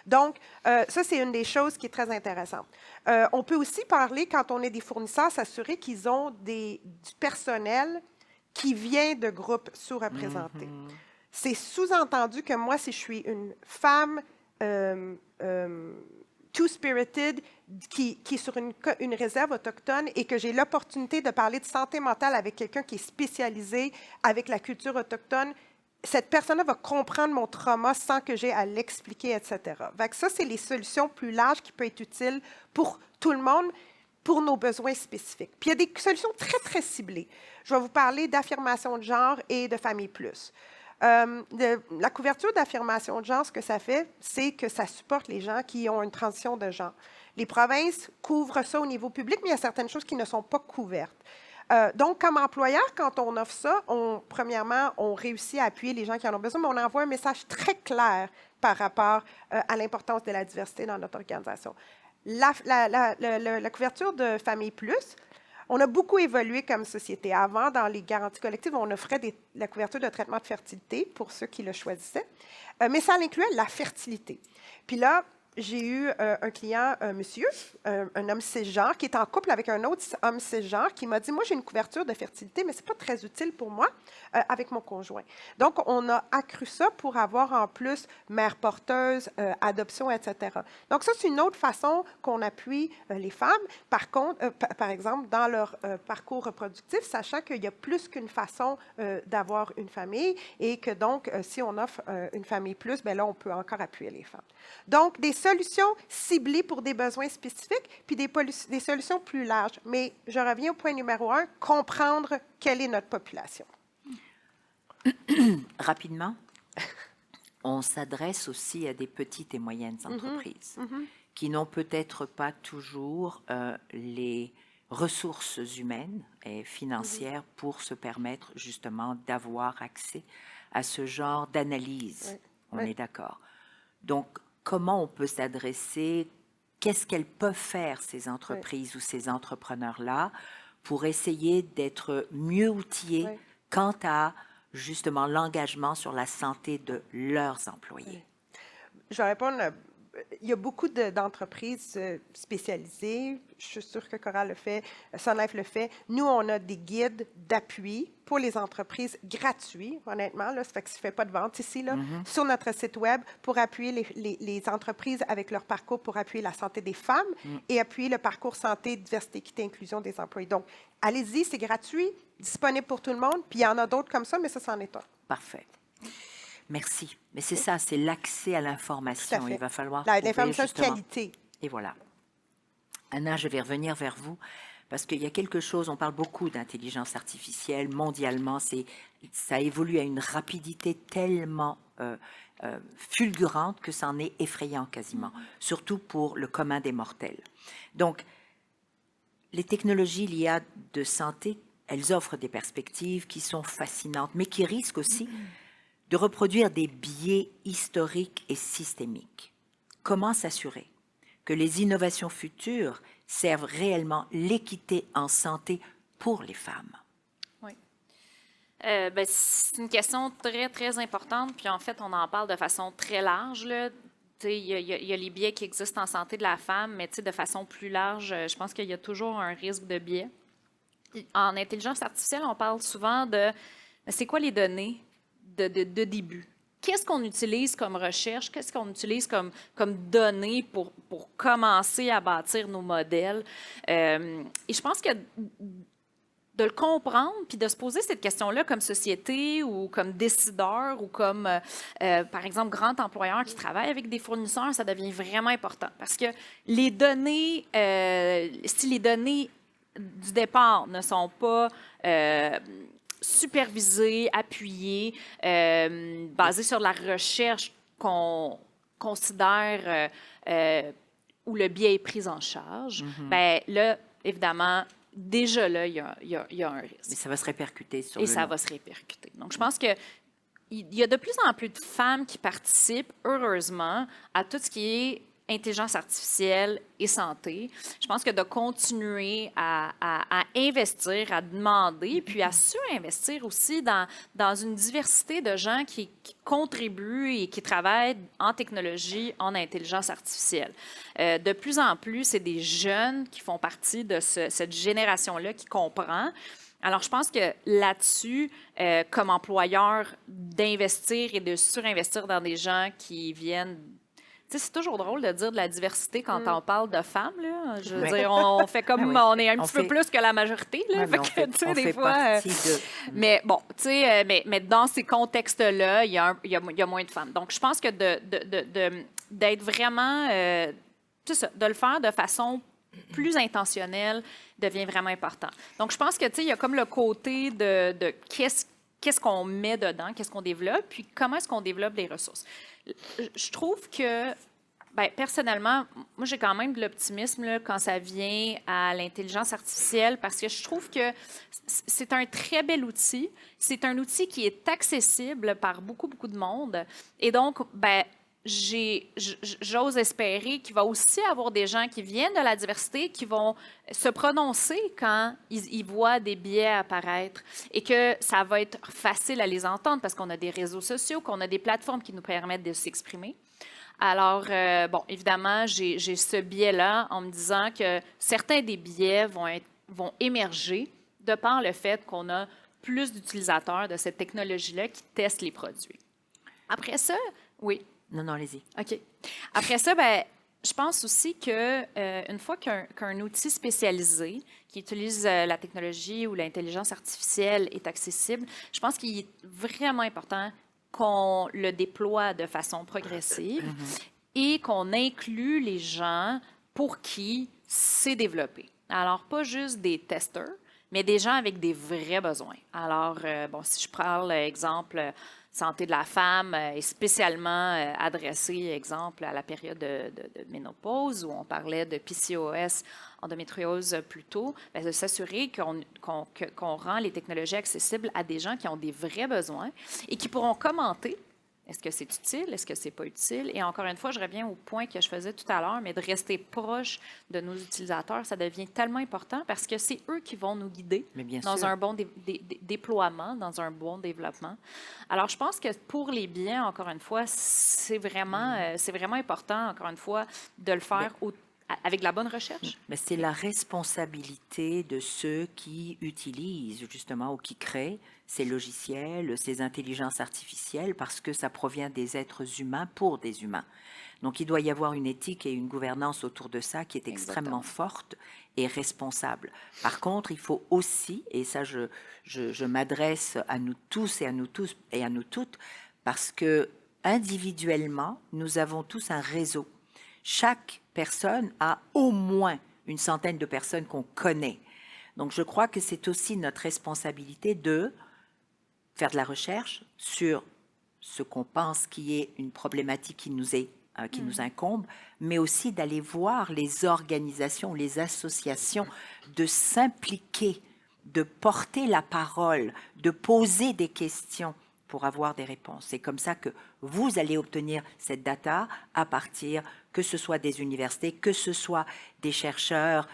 Donc, ça, c'est une des choses qui est très intéressante. On peut aussi parler, quand on est des fournisseurs, s'assurer qu'ils ont du personnel qui vient de groupes sous-représentés. C'est sous-entendu que moi, si je suis une femme two-spirited qui est sur une réserve autochtone et que j'ai l'opportunité de parler de santé mentale avec quelqu'un qui est spécialisé avec la culture autochtone, cette personne-là va comprendre mon trauma sans que j'ai à l'expliquer, etc. Donc ça, c'est les solutions plus larges qui peuvent être utiles pour tout le monde, pour nos besoins spécifiques. Puis il y a des solutions très, très ciblées. Je vais vous parler d'affirmation de genre et de famille plus. La couverture d'affirmation de genre, ce que ça fait, c'est que ça supporte les gens qui ont une transition de genre. Les provinces couvrent ça au niveau public, mais il y a certaines choses qui ne sont pas couvertes. Donc, comme employeur, quand on offre ça, premièrement, on réussit à appuyer les gens qui en ont besoin, mais on envoie un message très clair par rapport à l'importance de la diversité dans notre organisation. La couverture de Famille Plus, on a beaucoup évolué comme société. Avant, dans les garanties collectives, on offrait la couverture de traitement de fertilité pour ceux qui le choisissaient, mais ça incluait la fertilité. Puis là, j'ai eu un client, un monsieur, un homme cisgenre, qui est en couple avec un autre homme cisgenre, qui m'a dit, moi, j'ai une couverture de fertilité, mais ce n'est pas très utile pour moi avec mon conjoint. Donc, on a accru ça pour avoir en plus mère porteuse, adoption, etc. Donc, ça, c'est une autre façon qu'on appuie les femmes. Par contre, par exemple, dans leur parcours reproductif, sachant qu'il y a plus qu'une façon d'avoir une famille et que donc, si on offre une famille plus, bien là, on peut encore appuyer les femmes. Donc, des solutions ciblées pour des besoins spécifiques, puis des solutions plus larges. Mais je reviens au point numéro 1, comprendre quelle est notre population. Rapidement, on s'adresse aussi à des petites et moyennes entreprises qui n'ont peut-être pas toujours les ressources humaines et financières pour se permettre justement d'avoir accès à ce genre d'analyse. On est d'accord. Donc, comment on peut s'adresser qu'est-ce qu'elles peuvent faire, ces entreprises ou ces entrepreneurs-là, pour essayer d'être mieux outillés Oui. quant à, justement, l'engagement sur la santé de leurs employés. Je vais répondre. Il y a beaucoup d'entreprises spécialisées. Je suis sûre que Cora le fait, Sun Life le fait. Nous, on a des guides d'appui pour les entreprises gratuits, honnêtement. Là, ça fait que ça ne fait pas de vente ici, là, sur notre site Web pour appuyer les entreprises avec leur parcours pour appuyer la santé des femmes et appuyer le parcours santé, diversité, équité, inclusion des employés. Donc, allez-y, c'est gratuit, disponible pour tout le monde. Puis il y en a d'autres comme ça, mais ça, c'en est un. Parfait. Merci. Mais c'est ça, c'est l'accès à Tout à l'information. fait. Il va falloir L'information de justement- qualité. Et voilà. Anna, je vais revenir vers vous parce qu'il y a quelque chose, on parle beaucoup d'intelligence artificielle mondialement, ça évolue à une rapidité tellement fulgurante que ça en est effrayant quasiment, surtout pour le commun des mortels. Donc, les technologies l'IA de santé, elles offrent des perspectives qui sont fascinantes, mais qui risquent aussi de reproduire des biais historiques et systémiques. Comment s'assurer que les innovations futures servent réellement l'équité en santé pour les femmes? Oui. Ben, c'est une question très, très importante. Puis en fait, on en parle de façon très large, là. Il y a les biais qui existent en santé de la femme, mais de façon plus large, je pense qu'il y a toujours un risque de biais. En intelligence artificielle, on parle souvent de c'est quoi les données de début? Qu'est-ce qu'on utilise comme recherche? Qu'est-ce qu'on utilise comme données pour commencer à bâtir nos modèles? Et je pense que de le comprendre, puis de se poser cette question-là comme société ou comme décideur ou comme, par exemple, grand employeur qui travaille avec des fournisseurs, ça devient vraiment important. Parce que les données, si les données du départ ne sont pas supervisées, appuyées, basées sur la recherche qu'on considère où le biais est pris en charge, ben là, évidemment, déjà là, il y a un risque. Mais ça va se répercuter sur Et le ça long. va se répercuter. Donc, je pense que il y a de plus en plus de femmes qui participent, heureusement, à tout ce qui est intelligence artificielle et santé. Je pense que de continuer à investir, à demander, puis à surinvestir aussi dans une diversité de gens qui contribuent et qui travaillent en technologie, en intelligence artificielle. De plus en plus, c'est des jeunes qui font partie de cette génération-là qui comprend. Alors, je pense que là-dessus, comme employeur, d'investir et de surinvestir dans des gens qui viennent... Tu sais, c'est toujours drôle de dire de la diversité quand on parle de femmes, là. Je veux Oui. dire, on fait comme... Oui. On est un On petit peu fait- plus que la majorité, là. Ouais, mais Fait que, tu sais, on des fait fois... partie de... Mais bon, tu sais, mais dans ces contextes-là, il y a moins de femmes. Donc, je pense que d'être vraiment... c'est ça, de le faire de façon plus intentionnelle devient vraiment important. Donc, je pense que, tu sais, il y a comme le côté de qu'est-ce qu'on met dedans, qu'est-ce qu'on développe, puis comment est-ce qu'on développe des ressources. Je trouve que, bien, personnellement, moi, j'ai quand même de l'optimisme là, quand ça vient à l'intelligence artificielle parce que je trouve que c'est un très bel outil. C'est un outil qui est accessible par beaucoup, beaucoup de monde. Et donc, bien, j'ose espérer qu'il va aussi avoir des gens qui viennent de la diversité qui vont se prononcer quand ils voient des biais apparaître et que ça va être facile à les entendre parce qu'on a des réseaux sociaux, qu'on a des plateformes qui nous permettent de s'exprimer. Alors, bon, évidemment, j'ai ce biais-là en me disant que certains des biais vont émerger de par le fait qu'on a plus d'utilisateurs de cette technologie-là qui testent les produits. Après ça, oui. Non, allez-y. OK. Après ça, ben, je pense aussi que une fois qu'un outil spécialisé qui utilise la technologie ou l'intelligence artificielle est accessible, je pense qu'il est vraiment important qu'on le déploie de façon progressive et qu'on inclue les gens pour qui c'est développé. Alors, pas juste des testeurs, mais des gens avec des vrais besoins. Alors, bon, si je prends l'exemple santé de la femme est spécialement adressée, exemple, à la période de ménopause où on parlait de PCOS, endométriose plus tôt, bien, de s'assurer qu'on rend les technologies accessibles à des gens qui ont des vrais besoins et qui pourront commenter Est-ce que c'est utile? Est-ce que c'est pas utile? Et encore une fois, je reviens au point que je faisais tout à l'heure, mais de rester proche de nos utilisateurs, ça devient tellement important parce que c'est eux qui vont nous guider Mais bien dans sûr. un bon déploiement, dans un bon développement. Alors, je pense que pour les biens, encore une fois, c'est vraiment important, encore une fois, de le faire avec de la bonne recherche. Mais c'est la responsabilité de ceux qui utilisent justement ou qui créent ces logiciels, ces intelligences artificielles, parce que ça provient des êtres humains pour des humains. Donc il doit y avoir une éthique et une gouvernance autour de ça qui est extrêmement forte et responsable. Par contre, il faut aussi, et ça je m'adresse à nous tous et à nous tous et à nous toutes, parce que individuellement, nous avons tous un réseau. Chaque personne a au moins une centaine de personnes qu'on connaît. Donc, je crois que c'est aussi notre responsabilité de faire de la recherche sur ce qu'on pense qui est une problématique qui nous incombe, mais aussi d'aller voir les organisations, les associations, de s'impliquer, de porter la parole, de poser des questions pour avoir des réponses. C'est comme ça que vous allez obtenir cette data à partir, que ce soit des universités, que ce soit des chercheurs,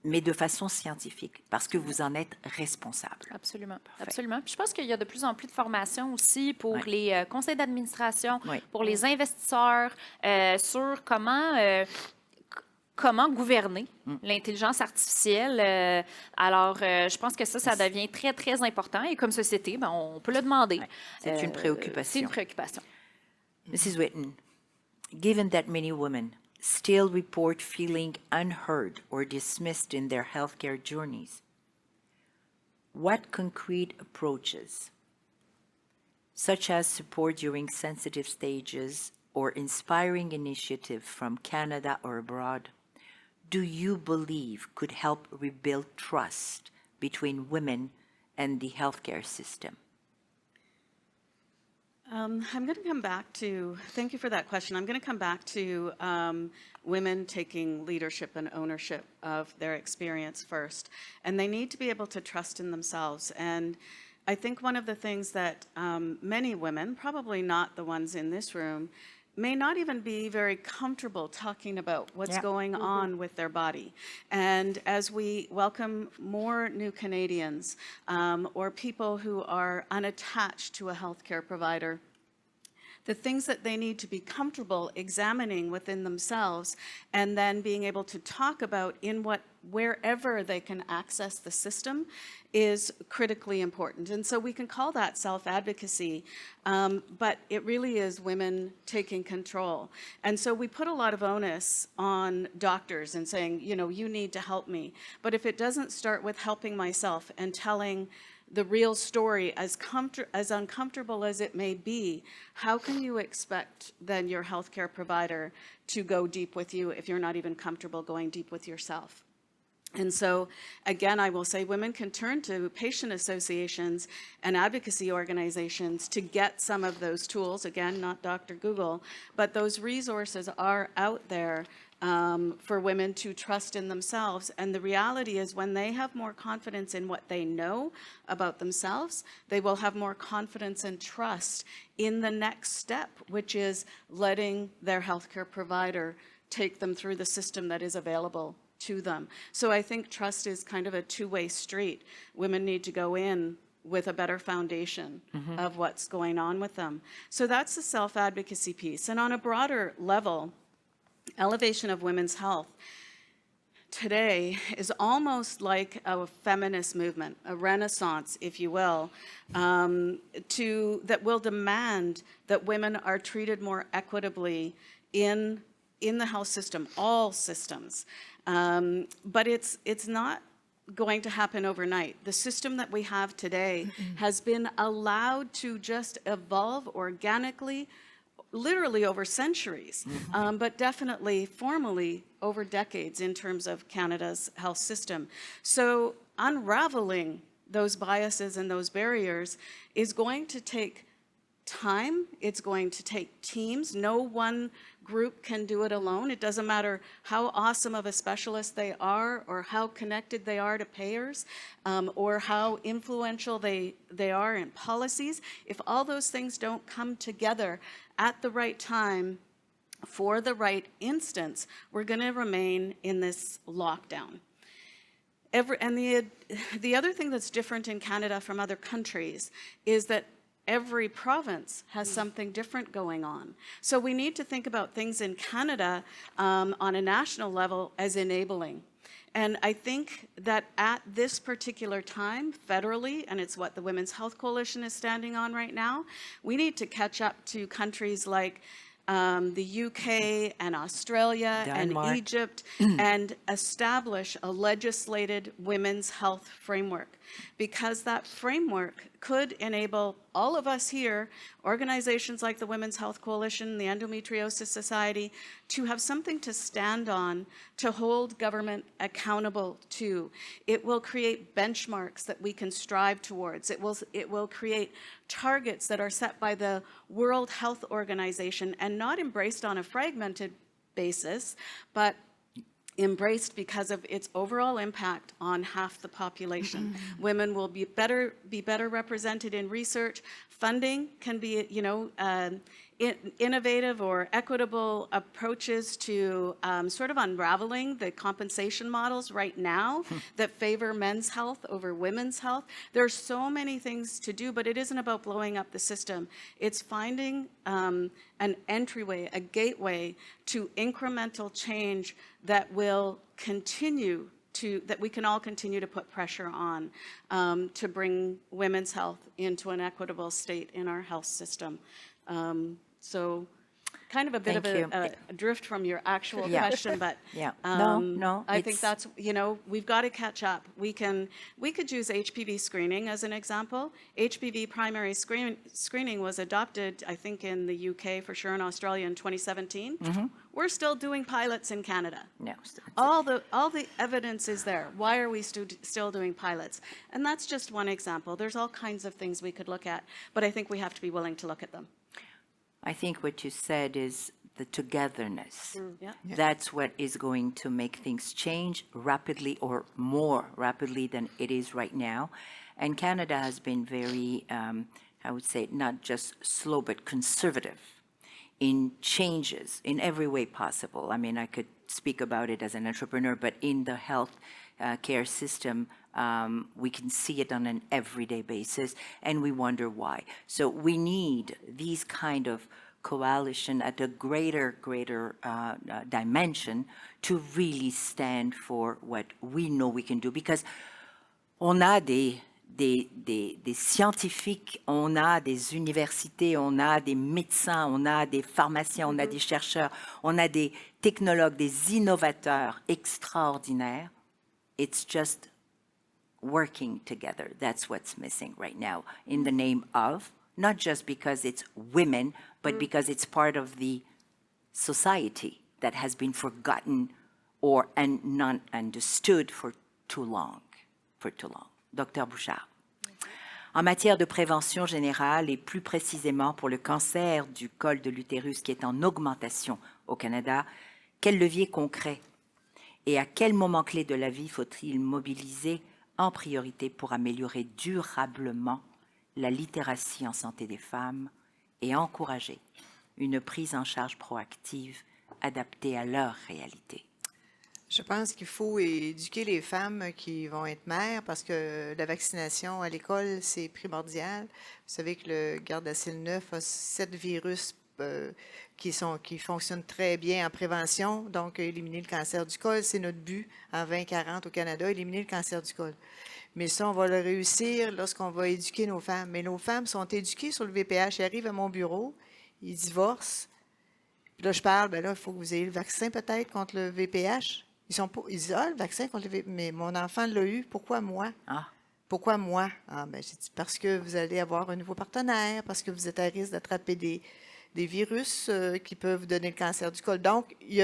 mais de façon scientifique, parce que vous en êtes responsable. Absolument, absolument. Puis je pense qu'il y a de plus en plus de formations aussi pour Oui. les conseils d'administration, Oui. pour les investisseurs, sur comment gouverner l'intelligence artificielle. Alors, je pense que ça devient très, très important. Et comme société, ben, on peut le demander. C'est une préoccupation. C'est une préoccupation. Mrs. Whitten, given that many women still report feeling unheard or dismissed in their healthcare journeys, what concrete approaches, such as support during sensitive stages or inspiring initiative from Canada or abroad, do you believe could help rebuild trust between women and the healthcare system? I'm going to come back to, thank you for that question. I'm going to come back to women taking leadership and ownership of their experience first. And they need to be able to trust in themselves. And I think one of the things that many women, probably not the ones in this room, may not even be very comfortable talking about what's going on with their body. And as we welcome more new Canadians or people who are unattached to a healthcare provider, the things that they need to be comfortable examining within themselves and then being able to talk about wherever they can access the system is critically important. And so we can call that self-advocacy, but it really is women taking control. And so we put a lot of onus on doctors and saying, you know, you need to help me. But if it doesn't start with helping myself and telling the real story, as uncomfortable as it may be, how can you expect then your healthcare provider to go deep with you if you're not even comfortable going deep with yourself? And so, again, I will say women can turn to patient associations and advocacy organizations to get some of those tools. Again, not Dr. Google, but those resources are out there for women to trust in themselves. And the reality is when they have more confidence in what they know about themselves, they will have more confidence and trust in the next step, which is letting their healthcare provider take them through the system that is available to them. So I think trust is kind of a two-way street. Women need to go in with a better foundation of what's going on with them. So that's the self-advocacy piece. And on a broader level, elevation of women's health today is almost like a feminist movement, a renaissance, if you will, that will demand that women are treated more equitably in the health system, all systems. But it's not going to happen overnight. The system that we have today has been allowed to just evolve organically, literally over centuries, but definitely formally over decades in terms of Canada's health system. So unraveling those biases and those barriers is going to take time. It's going to take teams. No one group can do it alone. It doesn't matter how awesome of a specialist they are or how connected they are to payers or how influential they are in policies. If all those things don't come together at the right time for the right instance, we're going to remain in this lockdown. And the other thing that's different in Canada from other countries is that every province has something different going on. So we need to think about things in Canada on a national level as enabling. And I think that at this particular time, federally, and it's what the Women's Health Coalition is standing on right now, we need to catch up to countries like the UK and Australia Denmark. and Egypt and establish a legislated women's health framework, because that framework could enable all of us here, organizations like the Women's Health Coalition, the Endometriosis Society, to have something to stand on, to hold government accountable to. It will create benchmarks that we can strive towards. It will create targets that are set by the World Health Organization and not embraced on a fragmented basis, but embraced because of its overall impact on half the population. Women will be better represented in research. Funding can be, innovative or equitable approaches to sort of unraveling the compensation models right now that favor men's health over women's health. There are so many things to do, but it isn't about blowing up the system. It's finding an entryway, a gateway to incremental change that will continue that we can all continue to put pressure on to bring women's health into an equitable state in our health system. So kind of a bit Thank of a drift from your actual Yeah. question, but Yeah. No, I think it's- that's, we've got to catch up. We could use HPV screening as an example. HPV primary screening was adopted, I think, in the UK, for sure, in Australia in 2017. We're still doing pilots in Canada. No. All the evidence is there. Why are we still doing pilots? And that's just one example. There's all kinds of things we could look at, but I think we have to be willing to look at them. I think what you said is the togetherness. Yeah. That's what is going to make things change rapidly, or more rapidly than it is right now. And Canada has been very, I would say, not just slow, but conservative in changes in every way possible. I mean, I could speak about it as an entrepreneur, but in the health care system, we can see it on an everyday basis, and we wonder why. So we need these kind of coalition at a greater dimension to really stand for what we know we can do. Because on a des scientifiques, on a des universités, on a des médecins, on a des pharmaciens, on a des chercheurs, on a des technologues, des innovateurs extraordinaires. It's just working together. That's what's missing right now in the name of, not just because it's women, but because it's part of the society that has been forgotten and not understood for too long. Dr. Bouchard. En matière de prévention générale et plus précisément pour le cancer du col de l'utérus qui est en augmentation au Canada, quels leviers concrets et à quel moment clé de la vie faut-il mobiliser en priorité pour améliorer durablement la littératie en santé des femmes et encourager une prise en charge proactive adaptée à leur réalité? Je pense qu'il faut éduquer les femmes qui vont être mères, parce que la vaccination à l'école, c'est primordial. Vous savez que le Gardasil 9 a 7 virus qui fonctionnent très bien en prévention. Donc, éliminer le cancer du col, c'est notre but en 2040 au Canada, éliminer le cancer du col. Mais ça, on va le réussir lorsqu'on va éduquer nos femmes. Mais nos femmes sont éduquées sur le VPH. Ils arrivent à mon bureau, ils divorcent. Puis là, je parle, ben là, il faut que vous ayez le vaccin peut-être contre le VPH. Ils disent, le vaccin contre le VPH, mais mon enfant l'a eu, pourquoi moi? Ah. Pourquoi moi? Ah, ben, j'ai dit, parce que vous allez avoir un nouveau partenaire, parce que vous êtes à risque d'attraper des virus qui peuvent donner le cancer du col. Donc, il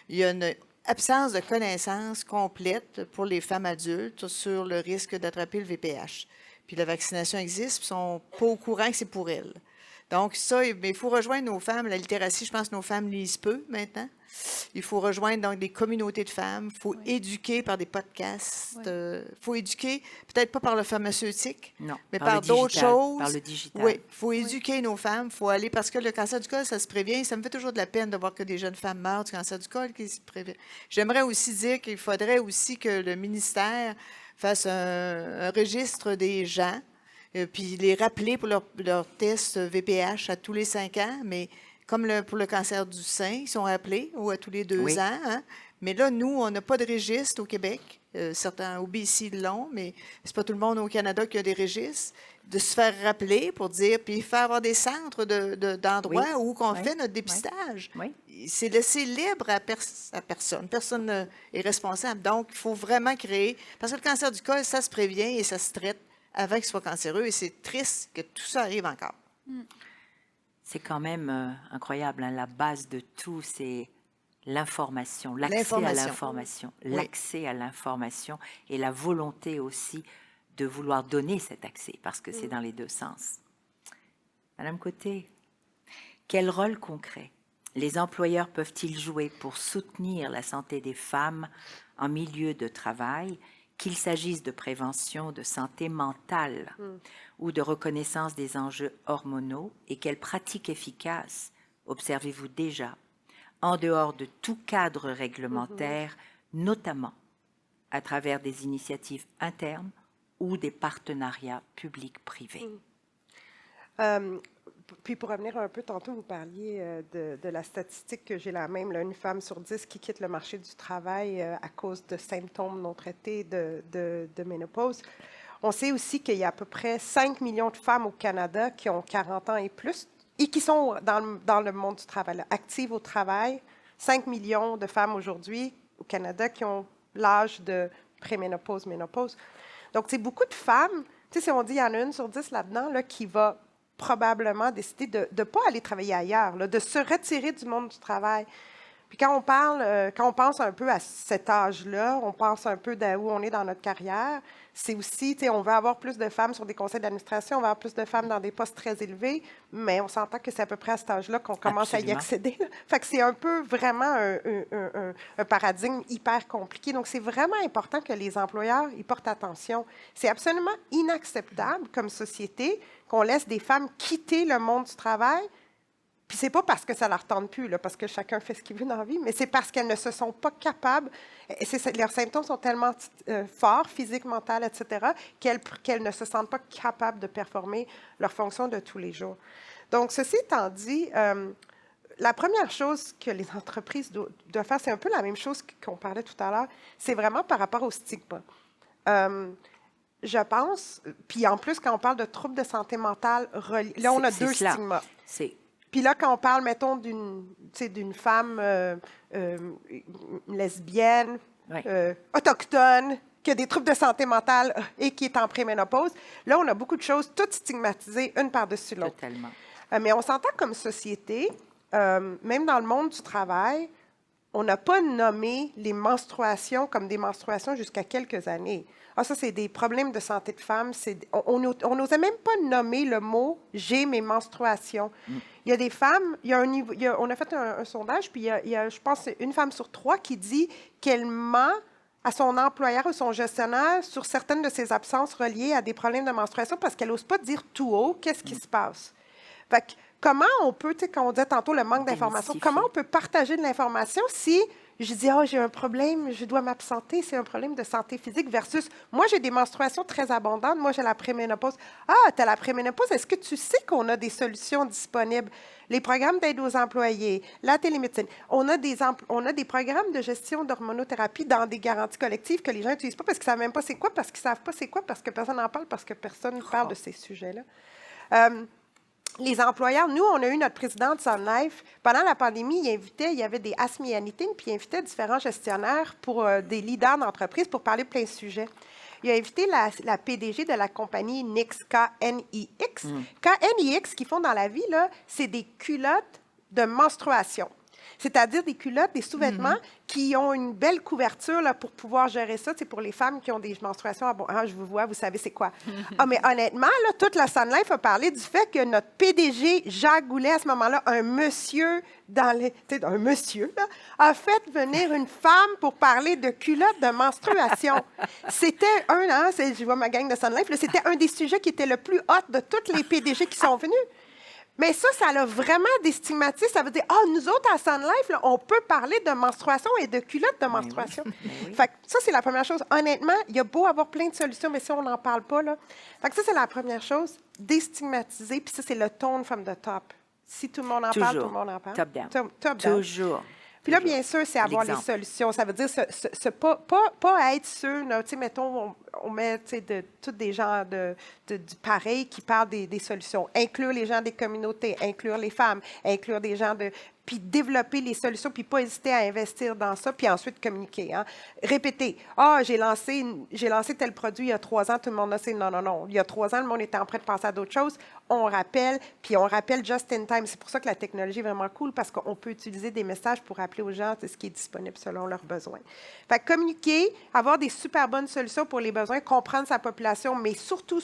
y a une absence de connaissances complète pour les femmes adultes sur le risque d'attraper le VPH. Puis la vaccination existe, puis ils ne sont pas au courant que c'est pour elles. Donc, ça, mais il faut rejoindre nos femmes. La littératie, je pense que nos femmes lisent peu maintenant. Il faut rejoindre donc des communautés de femmes. Il faut éduquer par des podcasts. Il faut éduquer, peut-être pas par le pharmaceutique, Non, mais par par le d'autres digital, choses. par le digital. Oui, il faut éduquer nos femmes. Il faut aller, parce que le cancer du col, ça se prévient. Ça me fait toujours de la peine de voir que des jeunes femmes meurent du cancer du col qui se prévient. J'aimerais aussi dire qu'il faudrait aussi que le ministère fasse un registre des gens, puis les rappeler pour leur test VPH à tous les 5 ans, mais comme pour le cancer du sein, ils sont rappelés, ou à tous les 2 Oui. ans. Hein. Mais là, nous, on n'a pas de registre au Québec. Certains au BC l'ont, mais c'est pas tout le monde au Canada qui a des registres. De se faire rappeler pour dire, puis faire avoir des centres d'endroits Oui. où on Oui. fait notre dépistage. Oui. C'est laissé libre à personne. Personne n'est responsable. Donc, il faut vraiment créer. Parce que le cancer du col, ça se prévient et ça se traite avant qu'il soit cancéreux. Et c'est triste que tout ça arrive encore. C'est quand même incroyable, hein. La base de tout, c'est l'information, l'accès à L'information. l'information, Oui. l'accès à l'information et la volonté aussi de vouloir donner cet accès, parce que c'est dans les deux sens. Madame Côté, quel rôle concret les employeurs peuvent-ils jouer pour soutenir la santé des femmes en milieu de travail, qu'il s'agisse de prévention de santé mentale ou de reconnaissance des enjeux hormonaux, et quelles pratiques efficaces observez-vous déjà en dehors de tout cadre réglementaire, notamment à travers des initiatives internes ou des partenariats publics-privés? Puis pour revenir un peu, tantôt vous parliez de la statistique que j'ai la même, là, une femme sur 10 qui quitte le marché du travail à cause de symptômes non traités de ménopause. On sait aussi qu'il y a à peu près 5 millions de femmes au Canada qui ont 40 ans et plus et qui sont dans le monde du travail, là, actives au travail. 5 millions de femmes aujourd'hui au Canada qui ont l'âge de préménopause, ménopause. Donc, c'est beaucoup de femmes. Tu sais, si on dit qu'il y en a une sur 10 là-dedans là, qui va probablement décider de ne pas aller travailler ailleurs, là, de se retirer du monde du travail. Puis quand on pense un peu à cet âge-là, on pense un peu d'où on est dans notre carrière, c'est aussi, tu sais, on veut avoir plus de femmes sur des conseils d'administration, on veut avoir plus de femmes dans des postes très élevés, mais on s'entend que c'est à peu près à cet âge-là qu'on commence à y Absolument. accéder. Là. Fait que c'est un peu vraiment un paradigme hyper compliqué. Donc, c'est vraiment important que les employeurs y portent attention. C'est absolument inacceptable comme société qu'on laisse des femmes quitter le monde du travail. Puis c'est pas parce que ça leur tente plus, là, parce que chacun fait ce qu'il veut dans la vie, mais c'est parce qu'elles ne se sont pas capables, leurs symptômes sont tellement forts, physiques, mentales, etc., qu'elles ne se sentent pas capables de performer leurs fonctions de tous les jours. Donc, ceci étant dit, la première chose que les entreprises doivent faire, c'est un peu la même chose qu'on parlait tout à l'heure, c'est vraiment par rapport au stigma. Je pense, puis en plus, quand on parle de troubles de santé mentale, là, on a C'est deux cela. stigmas. Puis là, quand on parle, mettons, d'une femme lesbienne, Oui. autochtone, qui a des troubles de santé mentale et qui est en préménopause, là, on a beaucoup de choses toutes stigmatisées, une par-dessus l'autre. totalement. Mais on s'entend comme société, même dans le monde du travail, on n'a pas nommé les menstruations comme des menstruations jusqu'à quelques années. Ah, ça, c'est des problèmes de santé de femme. On n'osait même pas nommer le mot « j'ai mes menstruations ». Il y a des femmes, on a fait un sondage, puis il y a, je pense, une femme sur 3 qui dit qu'elle ment à son employeur ou son gestionnaire sur certaines de ses absences reliées à des problèmes de menstruation parce qu'elle n'ose pas dire tout haut qu'est-ce qui se passe. Fait que, comment on peut, tu sais, quand on disait tantôt le manque d'information, Démystifier. comment on peut partager de l'information si je dis, oh, j'ai un problème, je dois m'absenter, c'est un problème de santé physique versus, moi, j'ai des menstruations très abondantes, moi, j'ai la préménopause. Ah, tu as la préménopause, est-ce que tu sais qu'on a des solutions disponibles? Les programmes d'aide aux employés, la télémédecine. On a des programmes de gestion d'hormonothérapie dans des garanties collectives que les gens n'utilisent pas parce qu'ils ne savent même pas c'est quoi, parce qu'ils ne savent pas c'est quoi, parce que personne n'en parle, parce que personne ne parle de ces sujets-là. Les employeurs, nous, on a eu notre président de Sun Life. Pendant la pandémie, il y avait des Ask Me Anything, puis il invitait différents gestionnaires pour des leaders d'entreprise pour parler de plein de sujets. Il a invité la PDG de la compagnie Knix, K-N-I-X. K-N-I-X, ce qu'ils font dans la vie, là, c'est des culottes de menstruation. C'est-à-dire des culottes, des sous-vêtements qui ont une belle couverture là, pour pouvoir gérer ça. C'est pour les femmes qui ont des menstruations. Ah bon, je vous vois, vous savez c'est quoi. Mais honnêtement, là, toute la Sun Life a parlé du fait que notre PDG, Jacques Goulet, à ce moment-là, un monsieur a fait venir une femme pour parler de culottes de menstruation. C'était je vois ma gang de Sun Life, là, c'était un des sujets qui était le plus hot de toutes les PDG qui sont venus. Mais ça l'a vraiment déstigmatisé. Ça veut dire, nous autres, à Sun Life, là, on peut parler de menstruation et de culottes de menstruation. Fait que ça, c'est la première chose. Honnêtement, il y a beau avoir plein de solutions, mais si on n'en parle pas, là. Fait que ça, c'est la première chose. Déstigmatiser, puis ça, c'est le tone from the top. Si tout le monde en parle, tout le monde en parle. Top down. Top down. Toujours. Puis là, bien sûr, c'est avoir les L'exemple. solutions. Ça veut dire pas être sûr, tu sais, mettons, on met tous des gens du pareil qui parlent des solutions. Inclure les gens des communautés, inclure les femmes, inclure des gens puis développer les solutions, puis pas hésiter à investir dans ça, puis ensuite communiquer. Hein. Répéter. J'ai lancé tel produit il y a 3 ans, tout le monde a dit non. Il y a 3 ans, le monde était en train de penser à d'autres choses. On rappelle, puis on rappelle just in time. C'est pour ça que la technologie est vraiment cool, parce qu'on peut utiliser des messages pour rappeler aux gens ce qui est disponible selon leurs besoins. Fait que communiquer, avoir des super bonnes solutions pour les besoins, comprendre sa population, mais surtout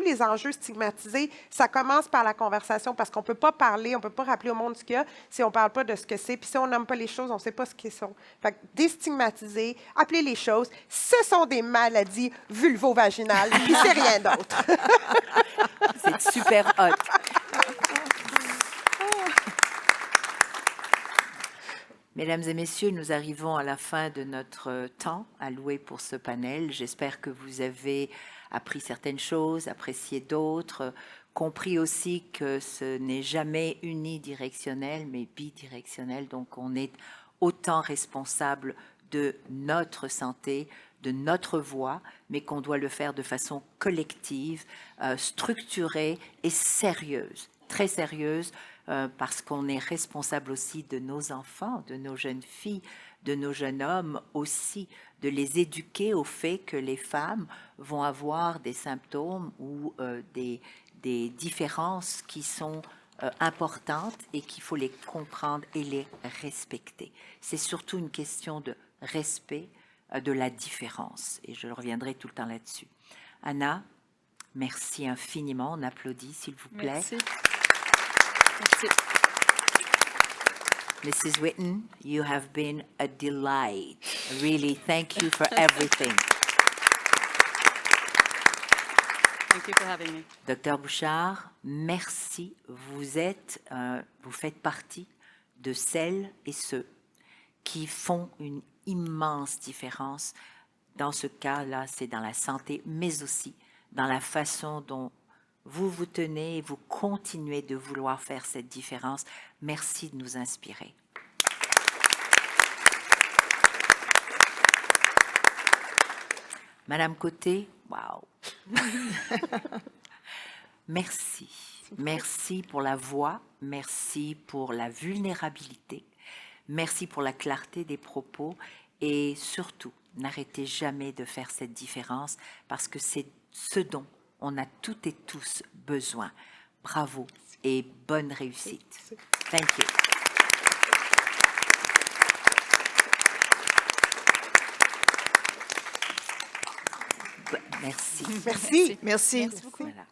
les enjeux stigmatisés, ça commence par la conversation, parce qu'on ne peut pas parler, on ne peut pas rappeler au monde ce qu'il y a si on ne parle pas de ce que c'est. Puis si on nomme pas les choses, on ne sait pas ce qu'elles sont. Fait que déstigmatiser, appeler les choses, ce sont des maladies vulvo-vaginales, puis c'est rien d'autre. C'est super hot. Mesdames et messieurs, nous arrivons à la fin de notre temps alloué pour ce panel. J'espère que vous avez appris certaines choses, apprécié d'autres, compris aussi que ce n'est jamais unidirectionnel, mais bidirectionnel. Donc, on est autant responsable de notre santé, de notre voix, mais qu'on doit le faire de façon collective, structurée et sérieuse, très sérieuse, parce qu'on est responsable aussi de nos enfants, de nos jeunes filles, de nos jeunes hommes aussi, de les éduquer au fait que les femmes vont avoir des symptômes ou des différences qui sont importantes et qu'il faut les comprendre et les respecter. C'est surtout une question de respect de la différence, et je reviendrai tout le temps là-dessus. Anna, merci infiniment. On applaudit, s'il vous plaît. Merci. Merci. Mrs. Whitten, you have been a delight. Really, thank you for everything. Thank you for having me. Docteur Bouchard, merci. Vous faites partie de celles et ceux qui font une immense différence. Dans ce cas-là, c'est dans la santé, mais aussi dans la façon dont vous vous tenez et vous continuez de vouloir faire cette différence. Merci de nous inspirer. Madame Côté, wow. Merci. Merci pour la voix, merci pour la vulnérabilité, merci pour la clarté des propos et surtout, n'arrêtez jamais de faire cette différence parce que c'est ce dont on a toutes et tous besoin. Bravo et bonne réussite. Thank you. Merci. Merci. Merci. Merci beaucoup. Voilà.